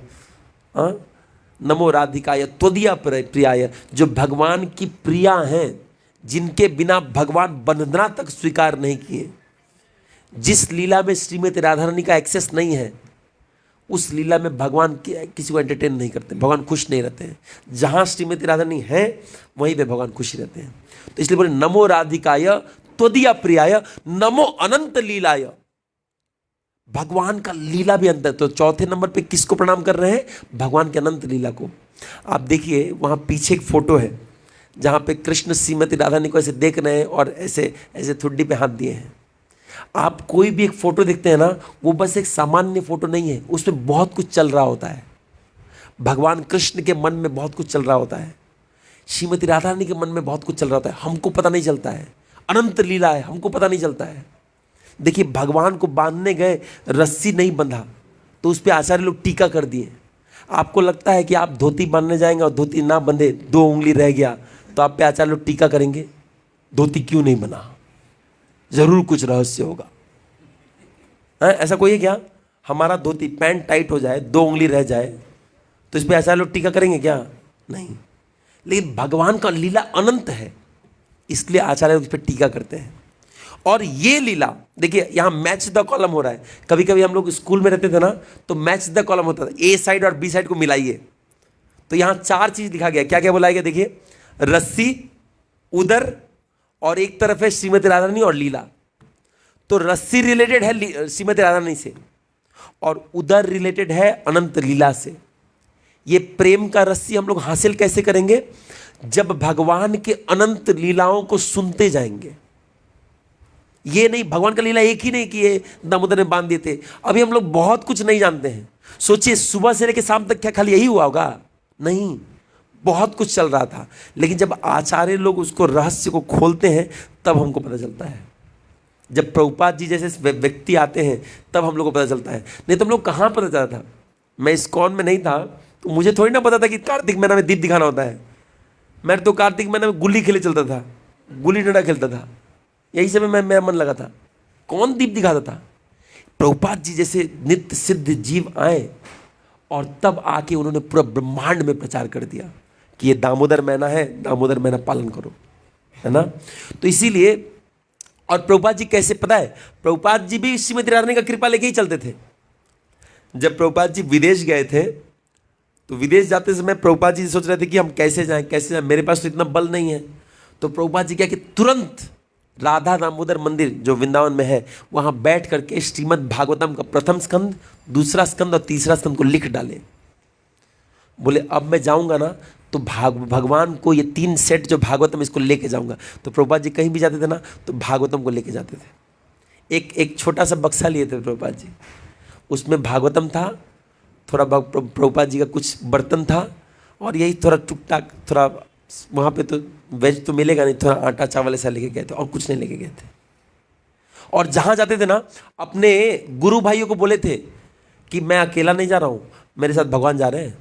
नमो राधिकाय त्वदीया प्रियाय, जो भगवान की प्रिया हैं, जिनके बिना भगवान वंदना तक स्वीकार नहीं किए। जिस लीला में श्रीमती राधा रानी का एक्सेस नहीं है, उस लीला में भगवान किसी को एंटरटेन नहीं करते, भगवान खुश नहीं रहते हैं। जहां श्रीमती राधा रानी है वहीं पे भगवान खुश रहते हैं। तो इसलिए बोले नमो राधिकाय त्वदीया प्रियाय नमो अनंत लीलाय। भगवान का लीला भी अंत है। तो चौथे नंबर पे किसको प्रणाम कर रहे हैं, भगवान के अनंत लीला को। आप देखिए वहां पीछे एक फोटो है जहां पे कृष्ण श्रीमती राधा रानी को ऐसे देख रहे हैं और ऐसे ऐसे ठुड्डी पे हाथ दिए हैं। आप कोई भी एक फोटो देखते हैं ना, वो बस एक सामान्य फोटो नहीं है, उसमें बहुत कुछ चल रहा होता है। भगवान कृष्ण के मन में बहुत कुछ चल रहा होता है, श्रीमती राधा रानी के मन में बहुत कुछ चल रहा होता है, हमको पता नहीं चलता है। अनंत लीला है, हमको पता नहीं चलता है। देखिए भगवान को बांधने गए, रस्सी नहीं बंधा, तो उस पर आचार्य लोग टीका कर दिए। आपको लगता है कि आप धोती बांधने जाएंगे और धोती ना बंधे, 2 उंगली रह गया, तो आप पे आचार्य लोग टीका करेंगे, धोती क्यों नहीं बना, जरूर कुछ रहस्य होगा। ऐसा कोई है क्या? हमारा धोती पैंट टाइट हो जाए, 2 उंगली रह जाए, तो इस पर आचार्य लोग टीका करेंगे क्या? नहीं। लेकिन भगवान का लीला अनंत है, इसलिए आचार्य लोग इस पर टीका करते हैं। और ये लीला देखिए, यहां मैच द कॉलम हो रहा है। कभी कभी हम लोग स्कूल में रहते थे ना, तो मैच द कॉलम होता था, ए साइड और बी साइड को मिलाइए। तो यहां 4 चीज लिखा गया। क्या क्या बोला गया? देखिए, रस्सी, उदर, और एक तरफ है श्रीमती राधा रानी और लीला। तो रस्सी रिलेटेड है श्रीमती राधा रानी से, और उदर रिलेटेड है अनंत लीला से। ये प्रेम का रस्सी हम लोग हासिल कैसे करेंगे? जब भगवान के अनंत लीलाओं को सुनते जाएंगे। ये नहीं, भगवान का लीला एक ही नहीं कि ये दामोदर ने बांध दिए थे। अभी हम लोग बहुत कुछ नहीं जानते हैं। सोचिए सुबह से लेकर शाम तक क्या खाली यही हुआ होगा? नहीं, बहुत कुछ चल रहा था। लेकिन जब आचार्य लोग उसको रहस्य को खोलते हैं, तब हमको पता चलता है। जब प्रभुपाद जी जैसे व्यक्ति आते हैं, तब हम लोग को पता चलता है। नहीं तो हम लोग कहाँ पता चला था? मैं इस्कॉन में नहीं था, तो मुझे थोड़ी ना पता था कि कार्तिक महीना में दीप दिखाना होता है। मैं तो कार्तिक महीना में गुल्ली खेले चलता था, गुल्ली डंडा खेलता था, यही सब में मेरा मन लगा था। कौन दीप दिखाता था? प्रभुपाद जी जैसे नित्य सिद्ध जीव आए, और तब आके उन्होंने पूरा ब्रह्मांड में प्रचार कर दिया कि ये दामोदर महीना है, दामोदर महीना पालन करो, है ना। तो इसीलिए, और प्रभुपाद जी कैसे पता है? प्रभुपाद जी भी श्रीमती राधा रानी का कृपा लेके ही चलते थे। जब प्रभुपाद जी विदेश गए थे, तो विदेश जाते समय प्रभुपाद जी सोच रहे थे कि हम कैसे जाएं, मेरे पास तो इतना बल नहीं है। तो प्रभुपाद जी क्या कि तुरंत राधा दामोदर मंदिर जो वृंदावन में है, वहां बैठ करके श्रीमद् भागवतम का प्रथम स्कंद, दूसरा स्कंद और तीसरा स्कंद को लिख डाले। बोले अब मैं जाऊंगा ना, तो भगवान को ये 3 सेट जो भागवतम, इसको लेके जाऊंगा। तो प्रभुपाद जी कहीं भी जाते थे ना, तो भागवतम को लेके जाते थे। एक छोटा सा बक्सा लिए थे प्रभुपाद जी, उसमें भागवतम था, थोड़ा प्रभुपाद जी का कुछ बर्तन था, और यही थोड़ा टुकटाक, थोड़ा वहाँ पे तो वेज तो मिलेगा नहीं, थोड़ा आटा चावल ऐसा लेके गए थे, और कुछ नहीं लेके गए थे। और जहाँ जाते थे ना, अपने गुरु भाइयों को बोले थे कि मैं अकेला नहीं जा रहा हूँ, मेरे साथ भगवान जा रहे हैं।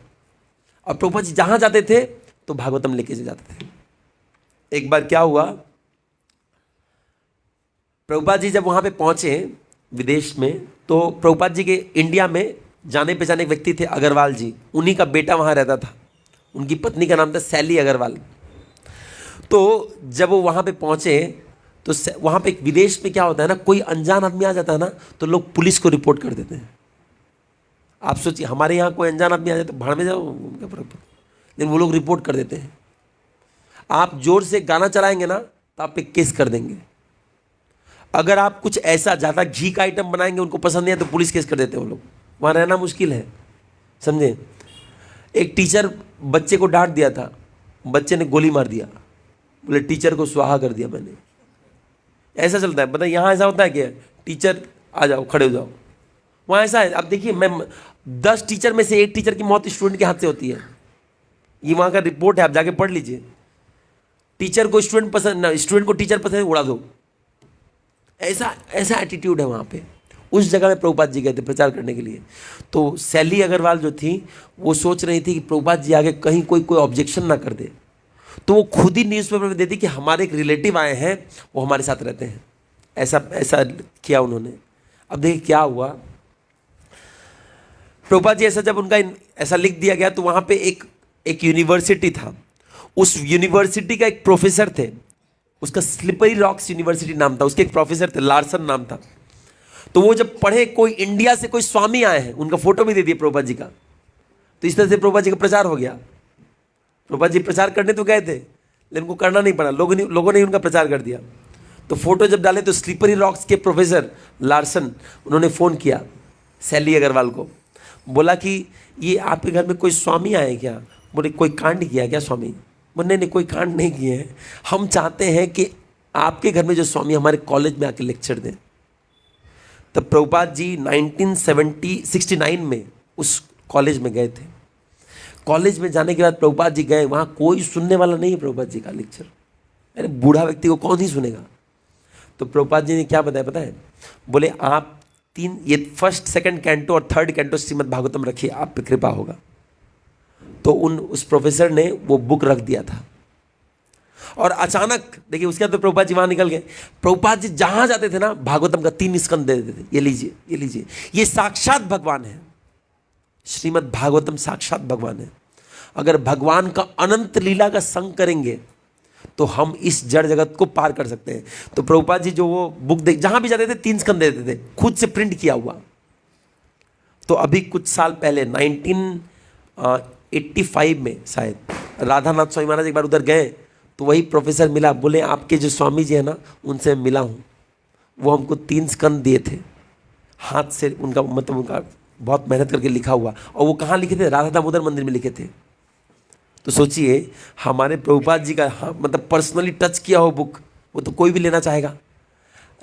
और प्रभुपाद जी जहाँ जाते थे, तो भागवतम लेके जाते थे। एक बार क्या हुआ, प्रभुपाद जी जब वहाँ पे पहुँचे विदेश में, तो प्रभुपाद जी के इंडिया में जाने पहचाने एक व्यक्ति थे, अग्रवाल जी, उन्हीं का बेटा वहाँ रहता था। उनकी पत्नी का नाम था सैली अग्रवाल। तो जब वो वहाँ पे पहुँचे तो वहाँ पे एक विदेश में क्या होता है ना, कोई अनजान आदमी आ जाता है ना तो लोग पुलिस को रिपोर्ट कर देते हैं। आप सोचिए, हमारे यहाँ कोई अनजान आदमी आ जाए तो भाड़ में जाओ, उनका फर्क पड़ता, लेकिन वो लोग रिपोर्ट कर देते हैं। आप जोर से गाना चलाएंगे ना तो आप पे केस कर देंगे। अगर आप कुछ ऐसा ज़्यादा घी का आइटम बनाएंगे, उनको पसंद नहीं है, तो पुलिस केस कर देते हैं वो लोग। वहाँ रहना मुश्किल है, समझे। एक टीचर बच्चे को डांट दिया था, बच्चे ने गोली मार दिया, बोले टीचर को स्वाहा कर दिया मैंने। ऐसा चलता है, बताइए यहाँ ऐसा होता है कि टीचर आ जाओ, खड़े हो जाओ। वहाँ ऐसा है। अब देखिए, मैं 10 टीचर में से 1 टीचर की मौत स्टूडेंट के हाथ से होती है। ये वहाँ का रिपोर्ट है, आप जाके पढ़ लीजिए। टीचर को स्टूडेंट पसंद ना, स्टूडेंट को टीचर पसंद, उड़ा दो। ऐसा एटीट्यूड है वहाँ पे। उस जगह में प्रभुपाद जी गए थे प्रचार करने के लिए। तो सैली अग्रवाल जो थी, वो सोच रही थी कि प्रभुपाद जी आगे कहीं कोई ऑब्जेक्शन ना कर दे, तो वो खुद ही न्यूज़पेपर में देती कि हमारे एक रिलेटिव आए हैं, वो हमारे साथ रहते हैं। ऐसा किया उन्होंने। अब देखिए क्या हुआ, प्रभुपाद जी ऐसा जब उनका ऐसा लिख दिया गया, तो वहाँ पे एक यूनिवर्सिटी था। उस यूनिवर्सिटी का एक प्रोफेसर थे, उसका स्लिपरी रॉक्स यूनिवर्सिटी नाम था। उसके एक प्रोफेसर थे, लार्सन नाम था। तो वो जब पढ़े, कोई इंडिया से कोई स्वामी आए हैं, उनका फोटो भी दे दिया प्रभुपाद जी का। तो इस तरह से प्रभुपाद जी का प्रचार हो गया। प्रभुपाद जी प्रचार करने तो गए थे, लेकिन उनको करना नहीं पड़ा, लोगों ने उनका प्रचार कर दिया। तो फोटो जब डाले तो स्लिपरी रॉक्स के प्रोफेसर लार्सन, उन्होंने फ़ोन किया सैली अग्रवाल को, बोला कि ये आपके घर में कोई स्वामी आए क्या? बोले कोई कांड किया क्या स्वामी? बोले नहीं, कोई कांड नहीं किए हैं, हम चाहते हैं कि आपके घर में जो स्वामी हमारे कॉलेज में आके लेक्चर दें। तब प्रभुपाद जी 1969 में उस कॉलेज में गए थे। कॉलेज में जाने के बाद प्रभुपाद जी गए, वहाँ कोई सुनने वाला नहीं है प्रभुपाद जी का लेक्चर। अरे बूढ़ा व्यक्ति को कौन ही सुनेगा। तो प्रभुपाद जी ने क्या बताया पता है? बोले आप ये 1st, 2nd कैंटो और 3rd कैंटो श्रीमद् भागवतम रखिए, आप पे कृपा होगा। तो उस प्रोफेसर ने वो बुक रख दिया था। और अचानक देखिए, उसके बाद तो प्रभुपाद जी वहाँ निकल गए। प्रभुपाद जी जहाँ जाते थे ना, भागवतम का 3 स्कंद दे देते थे, ये लीजिए, ये लीजिए, ये साक्षात भगवान है। श्रीमद् भागवतम साक्षात भगवान है। अगर भगवान का अनंत लीला का संग करेंगे तो हम इस जड़ जगत को पार कर सकते हैं। तो प्रभुपाद जी जो वो बुक जहाँ भी जाते थे 3 स्कंद देते थे, खुद से प्रिंट किया हुआ। तो अभी कुछ साल पहले 1985 में शायद राधानाथ स्वामी महाराज एक बार उधर गए, तो वही प्रोफेसर मिला। बोले आपके जो स्वामी जी है ना, उनसे मिला हूँ, वो हमको 3 स्कंद दिए थे, हाथ से उनका मतलब उनका बहुत मेहनत करके लिखा हुआ। और वो कहाँ लिखे थे? राधा दामोदर मंदिर में लिखे थे। तो सोचिए, हमारे प्रभुपाद जी का मतलब पर्सनली टच किया हो बुक, वो तो कोई भी लेना चाहेगा।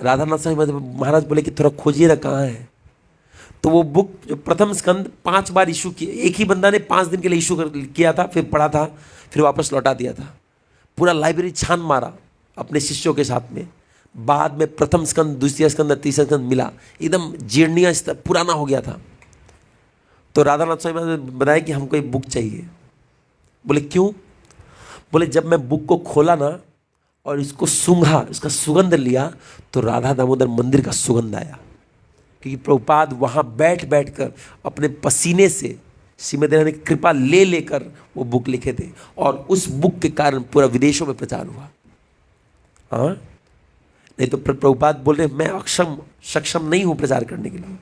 राधानाथ स्वामी महाराज बोले कि थोड़ा खोजिए ना कहाँ है। तो वो बुक जो प्रथम स्कंद 5 बार इशू किया, एक ही बंदा ने 5 दिन के लिए इशू किया था, फिर पढ़ा था, फिर वापस लौटा दिया था। पूरा लाइब्रेरी छान मारा अपने शिष्यों के साथ में। बाद में प्रथम स्कंद, द्वितीय स्कंद, तीसरा स्कंद मिला, एकदम जीर्णीय पुराना हो गया था। तो राधानाथ स्वामी महाराज ने बताया कि हमको एक बुक चाहिए। बोले क्यों? बोले जब मैं बुक को खोला ना और इसको सूंघा, इसका सुगंध लिया, तो राधा दामोदर मंदिर का सुगंध आया। क्योंकि प्रभुपाद वहाँ बैठ कर अपने पसीने से श्रीमती राधा की कृपा लेकर वो बुक लिखे थे। और उस बुक के कारण पूरा विदेशों में प्रचार हुआ। हाँ, नहीं तो प्रभुपाद बोल रहे मैं सक्षम नहीं हूँ प्रचार करने के लिए।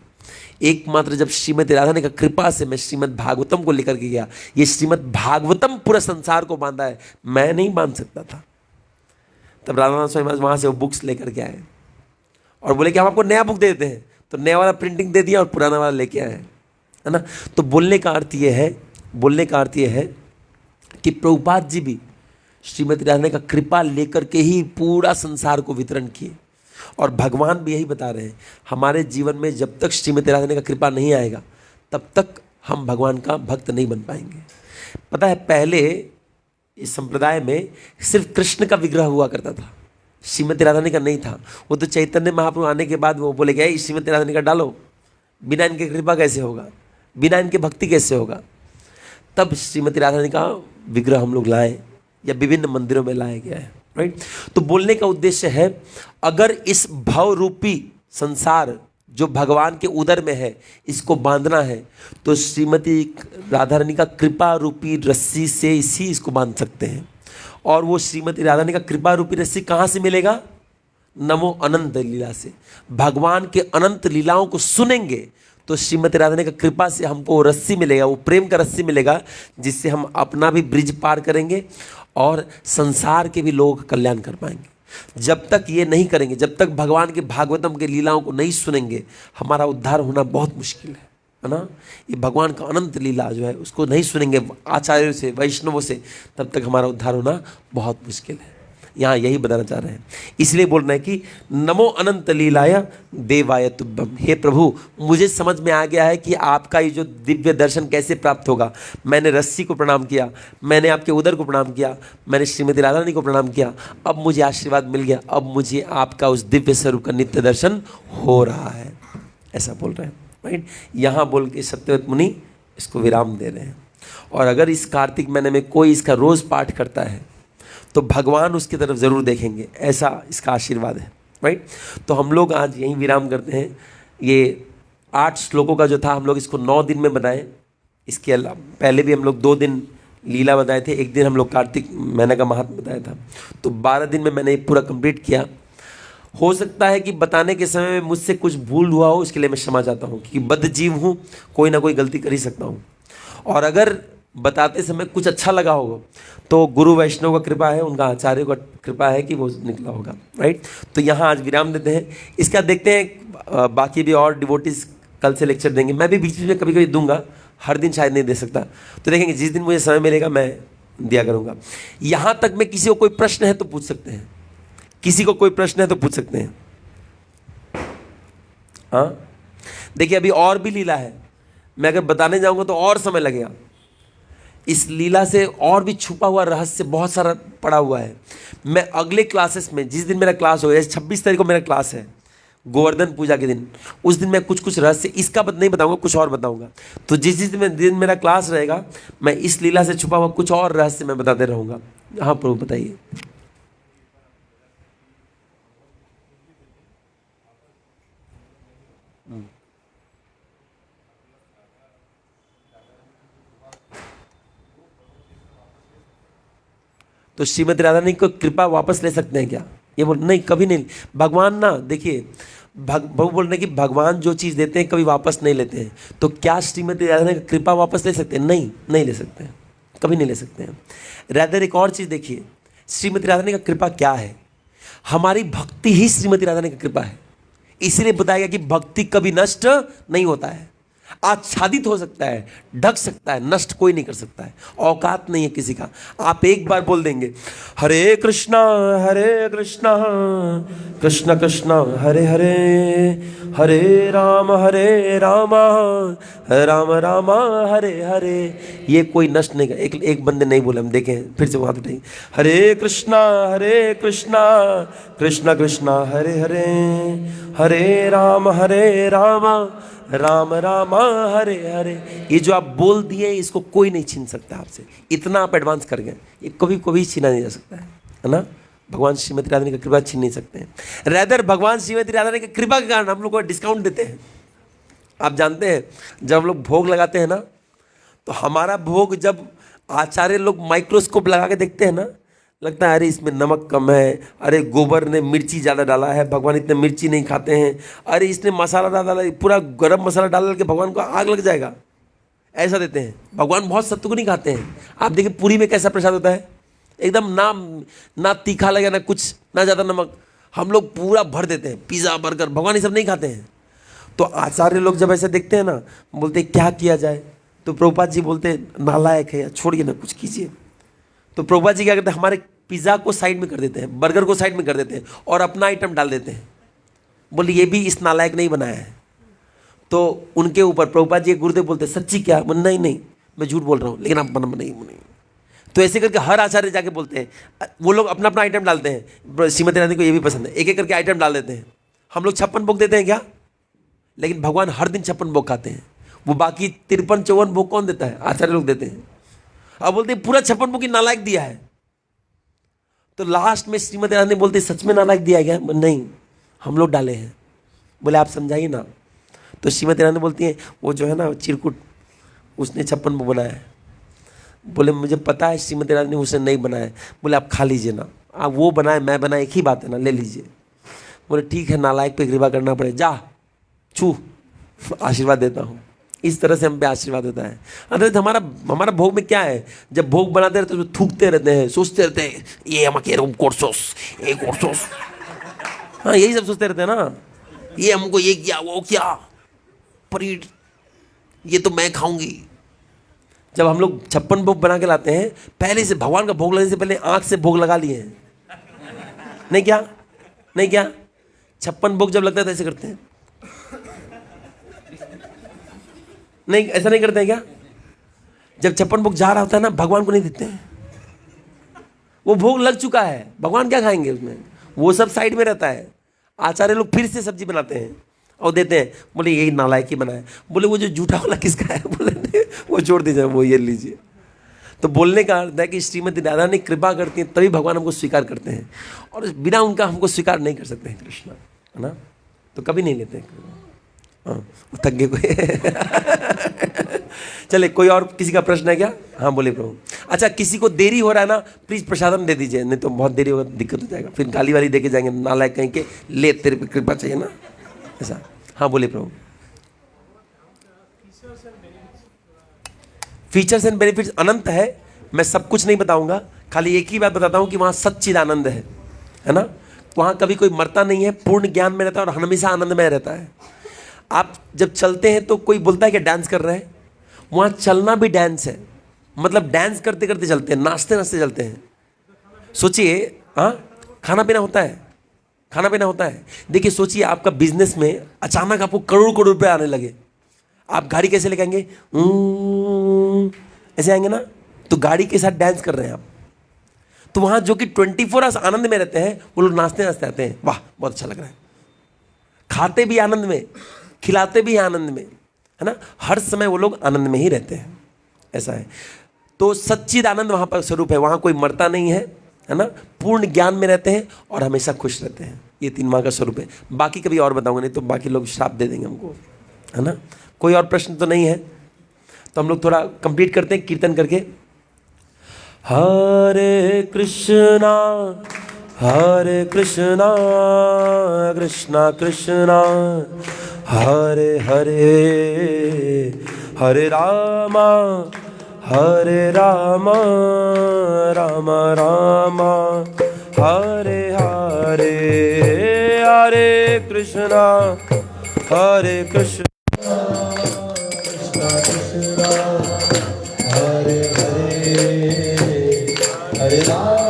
एकमात्र जब श्रीमती राधा ने का कृपा से मैं श्रीमद् भागवतम को लेकर के गया। ये श्रीमद् भागवतम पूरे संसार को बांधा है, मैं नहीं बांध सकता था। तब राधानाथ स्वामी महाराज वहाँ से वो बुक्स लेकर के आए और बोले कि हम आपको नया बुक दे देते हैं। तो नया वाला प्रिंटिंग दे दिया और पुराना वाला लेके आए, है ना। तो बोलने का अर्थ ये है कि प्रभुपाद जी भी श्रीमती राधा का कृपा लेकर के ही पूरा संसार को वितरण किए। और भगवान भी यही बता रहे हैं, हमारे जीवन में जब तक श्रीमती राधा का कृपा नहीं आएगा, तब तक हम भगवान का भक्त नहीं बन पाएंगे। पता है, पहले इस संप्रदाय में सिर्फ कृष्ण का विग्रह हुआ करता था, श्रीमती राधा का नहीं था। वो तो चैतन्य महाप्रभु आने के बाद वो बोले गए श्रीमती राधा का डालो, बिना इनके कृपा कैसे होगा, बिना इनके भक्ति कैसे होगा। तब श्रीमती राधा का विग्रह हम लोग लाएं या विभिन्न मंदिरों में लाया गया है, राइट। तो बोलने का उद्देश्य है, अगर इस भव रूपी संसार जो भगवान के उदर में है इसको बांधना है तो श्रीमती राधा रानी का कृपा रूपी रस्सी से इसको बांध सकते हैं। और वो श्रीमती राधा रानी का कृपा रूपी रस्सी कहाँ से मिलेगा? नमो अनंत लीला से। भगवान के अनंत लीलाओं को सुनेंगे तो श्रीमती राधा रानी का कृपा से हमको रस्सी मिलेगा, वो प्रेम का रस्सी मिलेगा, जिससे हम अपना भी ब्रिज पार करेंगे और संसार के भी लोगों का कल्याण कर पाएंगे। जब तक ये नहीं करेंगे, जब तक भगवान के भागवतम के लीलाओं को नहीं सुनेंगे, हमारा उद्धार होना बहुत मुश्किल है ना। ये भगवान का अनंत लीला जो है उसको नहीं सुनेंगे आचार्यों से, वैष्णवों से, तब तक हमारा उद्धार होना बहुत मुश्किल है। यहाँ यही बताना चाह रहे हैं, इसलिए बोल रहे हैं कि नमो अनंत लीलाय देवाय तुभ्यम। हे प्रभु, मुझे समझ में आ गया है कि आपका ये जो दिव्य दर्शन कैसे प्राप्त होगा। मैंने रस्सी को प्रणाम किया, मैंने आपके उदर को प्रणाम किया, मैंने श्रीमती राधा रानी को प्रणाम किया, अब मुझे आशीर्वाद मिल गया, अब मुझे आपका उस दिव्य स्वरूप का नित्य दर्शन हो रहा है, ऐसा बोल रहे हैं, राइट। यहाँ बोल के सत्यव्रत मुनि इसको विराम दे रहे हैं। और अगर इस कार्तिक महीने में कोई इसका रोज़ पाठ करता है तो भगवान उसकी तरफ ज़रूर देखेंगे, ऐसा इसका आशीर्वाद है, राइट। तो हम लोग आज यहीं विराम करते हैं। ये 8 श्लोकों का जो था हम लोग इसको 9 दिन में बनाए। इसके अलावा पहले भी हम लोग 2 दिन लीला बताए थे, एक दिन हम लोग कार्तिक महीने का महात्म बताया था, तो 12 दिन में मैंने ये पूरा कंप्लीट किया। हो सकता है कि बताने के समय में मुझसे कुछ भूल हुआ हो, इसके लिए मैं क्षमा चाहता हूँ, क्योंकि बद्ध जीव हूँ, कोई ना कोई गलती कर ही सकता हूँ। और अगर बताते समय कुछ अच्छा लगा होगा तो गुरु वैष्णव का कृपा है, उनका आचार्य का कृपा है कि वो निकला होगा, राइट। तो यहाँ आज विराम देते हैं। इसका देखते हैं बाकी भी और डिवोटीज कल से लेक्चर देंगे। मैं भी बीच बीच में कभी कभी दूंगा, हर दिन शायद नहीं दे सकता, तो देखेंगे जिस दिन मुझे समय मिलेगा मैं दिया करूँगा। यहाँ तक में किसी को कोई प्रश्न है तो पूछ सकते हैं, किसी को कोई प्रश्न है तो पूछ सकते हैं। हाँ, देखिए अभी और भी लीला है, मैं अगर बताने जाऊँगा तो और समय लगेगा। इस लीला से और भी छुपा हुआ रहस्य बहुत सारा पड़ा हुआ है। मैं अगले क्लासेस में, जिस दिन मेरा क्लास होगा, जैसे 26 तारीख को मेरा क्लास है गोवर्धन पूजा के दिन, उस दिन मैं कुछ रहस्य इसका नहीं बताऊंगा, कुछ और बताऊंगा। तो जिस जिस दिन मेरा क्लास रहेगा मैं इस लीला से छुपा हुआ कुछ और रहस्य मैं बताते रहूँगा। हाँ प्रभु बताइए। तो श्रीमती राधा रानी को कृपा वापस ले सकते हैं क्या? ये बोल नहीं, कभी नहीं। भगवान ना, देखिए प्रभु बोल रहे हैं कि भगवान जो चीज़ देते हैं कभी वापस नहीं लेते हैं। तो क्या श्रीमती राधा रानी की कृपा वापस ले सकते हैं? नहीं, नहीं ले सकते हैं, कभी नहीं ले सकते हैं। राधा एक और चीज़ देखिए, श्रीमती राधा रानी का कृपा क्या है? हमारी भक्ति ही श्रीमती राधा रानी की कृपा है। इसलिए बताया गया कि भक्ति कभी नष्ट नहीं होता है, आच्छादित हो सकता है, ढक सकता है, नष्ट कोई नहीं कर सकता है। औकात नहीं है किसी का। आप एक बार बोल देंगे हरे कृष्णा कृष्ण कृष्ण हरे हरे, हरे राम राम राम हरे हरे, ये कोई नष्ट नहीं कर। एक बंदे नहीं बोले, हम देखें फिर से हाथ उठाएंगे, हरे कृष्णा कृष्ण कृष्ण हरे हरे, हरे राम राम राम हरे हरे। ये जो आप बोल दिए इसको कोई नहीं छीन सकता आपसे, इतना आप एडवांस कर गए, ये कभी छीना नहीं जा सकता है ना। भगवान श्रीमती राधा रानी की कृपा छीन नहीं सकते हैं। रैदर भगवान श्रीमती राधा रानी की कृपा के कारण हम लोग को डिस्काउंट देते हैं। आप जानते हैं जब हम लोग भोग लगाते हैं ना, तो हमारा भोग जब आचार्य लोग माइक्रोस्कोप लगा के देखते हैं ना, लगता है अरे इसमें नमक कम है, अरे गोबर ने मिर्ची ज़्यादा डाला है, भगवान इतने मिर्ची नहीं खाते हैं, अरे इसने मसाला डाला, पूरा गरम मसाला डाल के भगवान को आग लग जाएगा, ऐसा देते हैं। भगवान बहुत सत्तू को नहीं खाते हैं। आप देखिए पूरी में कैसा प्रसाद होता है, एकदम ना तीखा लगे ना कुछ, ना ज़्यादा नमक, हम लोग पूरा भर देते हैं। पिज़्ज़ा बर्गर, भगवान ये सब नहीं खाते हैं। तो आचार्य लोग जब ऐसे देखते हैं ना, बोलते क्या किया जाए, तो प्रभुपाद जी बोलते हैं नालायक है या छोड़िए ना, कुछ कीजिए। तो प्रभुपाद जी क्या करते हैं, हमारे पिज़्ज़ा को साइड में कर देते हैं, बर्गर को साइड में कर देते हैं और अपना आइटम डाल देते हैं। बोले ये भी इस नालायक नहीं बनाया है। तो उनके ऊपर प्रभुपाद जी गुरुदेव बोलते हैं सच्ची क्या? नहीं मैं झूठ बोल रहा हूँ, लेकिन आप नहीं। तो ऐसे करके हर आचार्य जाके बोलते हैं, वो लोग अपना अपना आइटम डालते हैं। श्रीमती रानी को ये भी पसंद है, एक एक करके आइटम डाल देते हैं। हम लोग 56 भोग देते हैं क्या? लेकिन भगवान हर दिन 56 भोग खाते हैं। वो बाकी 53-54 भोग कौन देता है? आचार्य लोग देते हैं। अब बोलते पूरा 56 भोग की नालायक दिया है। तो लास्ट में श्रीमती रानी बोलती सच में नालायक दिया गया? नहीं, हम लोग डाले हैं। बोले आप समझाइए ना। तो श्रीमती रानी बोलती है वो जो है ना चिरकुट, उसने 56 भोग बनाया है। बोले मुझे पता है श्रीमती रानी ने उसे नहीं बनाया। बोले आप खा लीजिए ना, आप वो बनाए मैं बनाए एक ही बात है ना, ले लीजिए। बोले ठीक है, नालायक पे कृपा करना पड़े, जा छू, आशीर्वाद देता हूँ। इस तरह से हम पे आशीर्वाद होता है। अर्थात हमारा भोग में क्या है, जब भोग बनाते रहते तो थूकते रहते हैं, सोचते रहते हैं ये हमके कोर्सोस, ये कोर्सोस, हाँ यही सब सोचते रहते हैं ना, ये हमको ये किया वो क्या, परीट ये तो मैं खाऊंगी। जब हम लोग 56 भोग बना के लाते हैं, पहले से भगवान का भोग लगने से पहले आंख से भोग लगा लिए हैं। नहीं क्या, नहीं क्या, 56 भोग जब लगता है तो ऐसे करते हैं, नहीं ऐसा नहीं करते हैं क्या? जब 56 भोग जा रहा होता है ना, भगवान को नहीं देते हैं, वो भोग लग चुका है, भगवान क्या खाएंगे उसमें, वो सब साइड में रहता है। आचार्य लोग फिर से सब्जी बनाते हैं और देते हैं। बोले यही नालायक ही बनाया। बोले वो जो जूठा वाला किसका है? बोले वो छोड़ दीजिए, वो ये लीजिए। तो बोलने का अर्थ है कि श्रीमती राधा ने कृपा करती है तभी भगवान हमको स्वीकार करते हैं, और बिना उनका हमको स्वीकार नहीं कर सकते हैं कृष्ण, है ना। तो कभी नहीं लेते हैं। हाँ थक गए कोई। चले कोई और किसी का प्रश्न है क्या? हाँ बोले प्रभु। अच्छा किसी को देरी हो रहा है ना, प्लीज प्रसादम दे दीजिए, नहीं तो बहुत देरी होगा दिक्कत हो जाएगा, फिर गाली वाली देके जाएंगे, नालायक कहीं के, ले तेरे पे कृपा चाहिए ना, ऐसा। हाँ बोले प्रभु। फीचर्स एंड बेनिफिट्स अनंत है, मैं सब कुछ नहीं बताऊंगा, खाली एक ही बात बताता हूं कि वहां सच्चिदानंद है ना। वहां कभी कोई मरता नहीं है, पूर्ण ज्ञान में रहता है और हमेशा आनंद में रहता है। आप जब चलते हैं तो कोई बोलता है कि डांस कर रहे हैं, वहां चलना भी डांस है, मतलब डांस करते करते चलते हैं, नाचते नाचते चलते हैं। सोचिए, हाँ खाना पीना होता है, खाना पीना होता है। देखिए सोचिए आपका बिजनेस में अचानक आपको करोड़ करोड़ रुपए आने लगे, आप गाड़ी कैसे लेके आएंगे? ऐसे आएंगे ना, तो गाड़ी के साथ डांस कर रहे हैं आप। तो वहां जो कि 24 आवर्स आनंद में रहते हैं, वो लोग नाचते नाचते आते हैं, वाह बहुत अच्छा लग रहा है, खाते भी आनंद में, खिलाते भी आनंद में, है ना। हर समय वो लोग आनंद में ही रहते हैं, ऐसा है। तो सच्चिद आनंद वहां पर स्वरूप है, वहां कोई मरता नहीं है ना, पूर्ण ज्ञान में रहते हैं और हमेशा खुश रहते हैं। ये 3 माह का स्वरूप है। बाकी कभी और बताऊंगा, नहीं तो बाकी लोग श्राप दे देंगे हमको, है ना। कोई और प्रश्न तो नहीं है, तो हम लोग थोड़ा कंप्लीट करते हैं कीर्तन करके। हरे कृष्णा कृष्णा कृष्णा हरे हरे, हरे रामा राम राम हरे हरे, हरे कृष्णा कृष्णा कृष्णा हरे हरे, हरे राम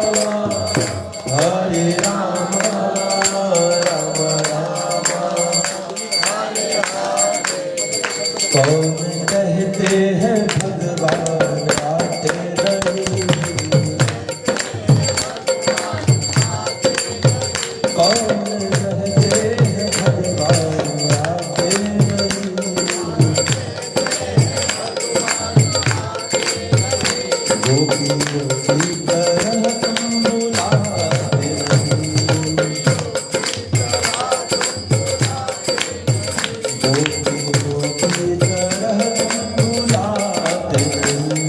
कौन कहते हैं भगवान आते नहीं, कौन कहते हैं भगवान आते नहीं, गोपियों की तरह तुम बुलाते नहीं, गोपियों की तरह तुम बुलाते नहीं,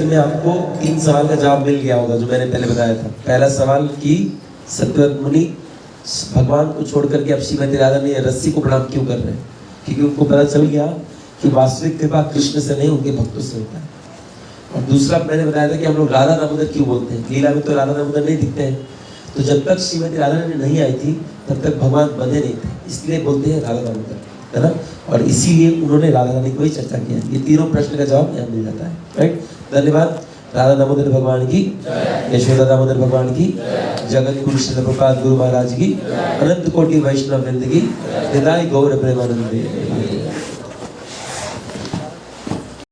में आपको 3 सवाल का जवाब मिल गया होगा जो मैंने पहले बताया था। पहला सवाल कि सत्यव्रत मुनि भगवान को छोड़ करके अब श्रीमती राधा ने रस्सी को प्रणाम क्यों कर रहे हैं, क्योंकि उनको पता चल गया कि वास्तविक कृपा कृष्ण से नहीं उनके भक्तों से होता है। और दूसरा मैंने बताया था कि हम लोग राधा दामोदर क्यों बोलते हैं, लीला में तो राधा दामोदर नहीं दिखते हैं, तो जब तक श्रीमती राधा रानी नहीं आई थी तब तक भगवान बंधे नहीं थे, इसलिए बोलते हैं राधा दामोदर, है ना। और इसीलिए उन्होंने राधा रानी को ही चर्चा किया। ये तीनों प्रश्न का जवाब यहाँ मिल जाता है, राइट। धन्यवाद। राधा दामोदर भगवान की, यशोदा दामोदर भगवान की, जगत गुरु श्री प्रभुपाद गुरु महाराज की, अनंत कोटि वैष्णव वृंद की, हृदय गौर प्रेमानंद।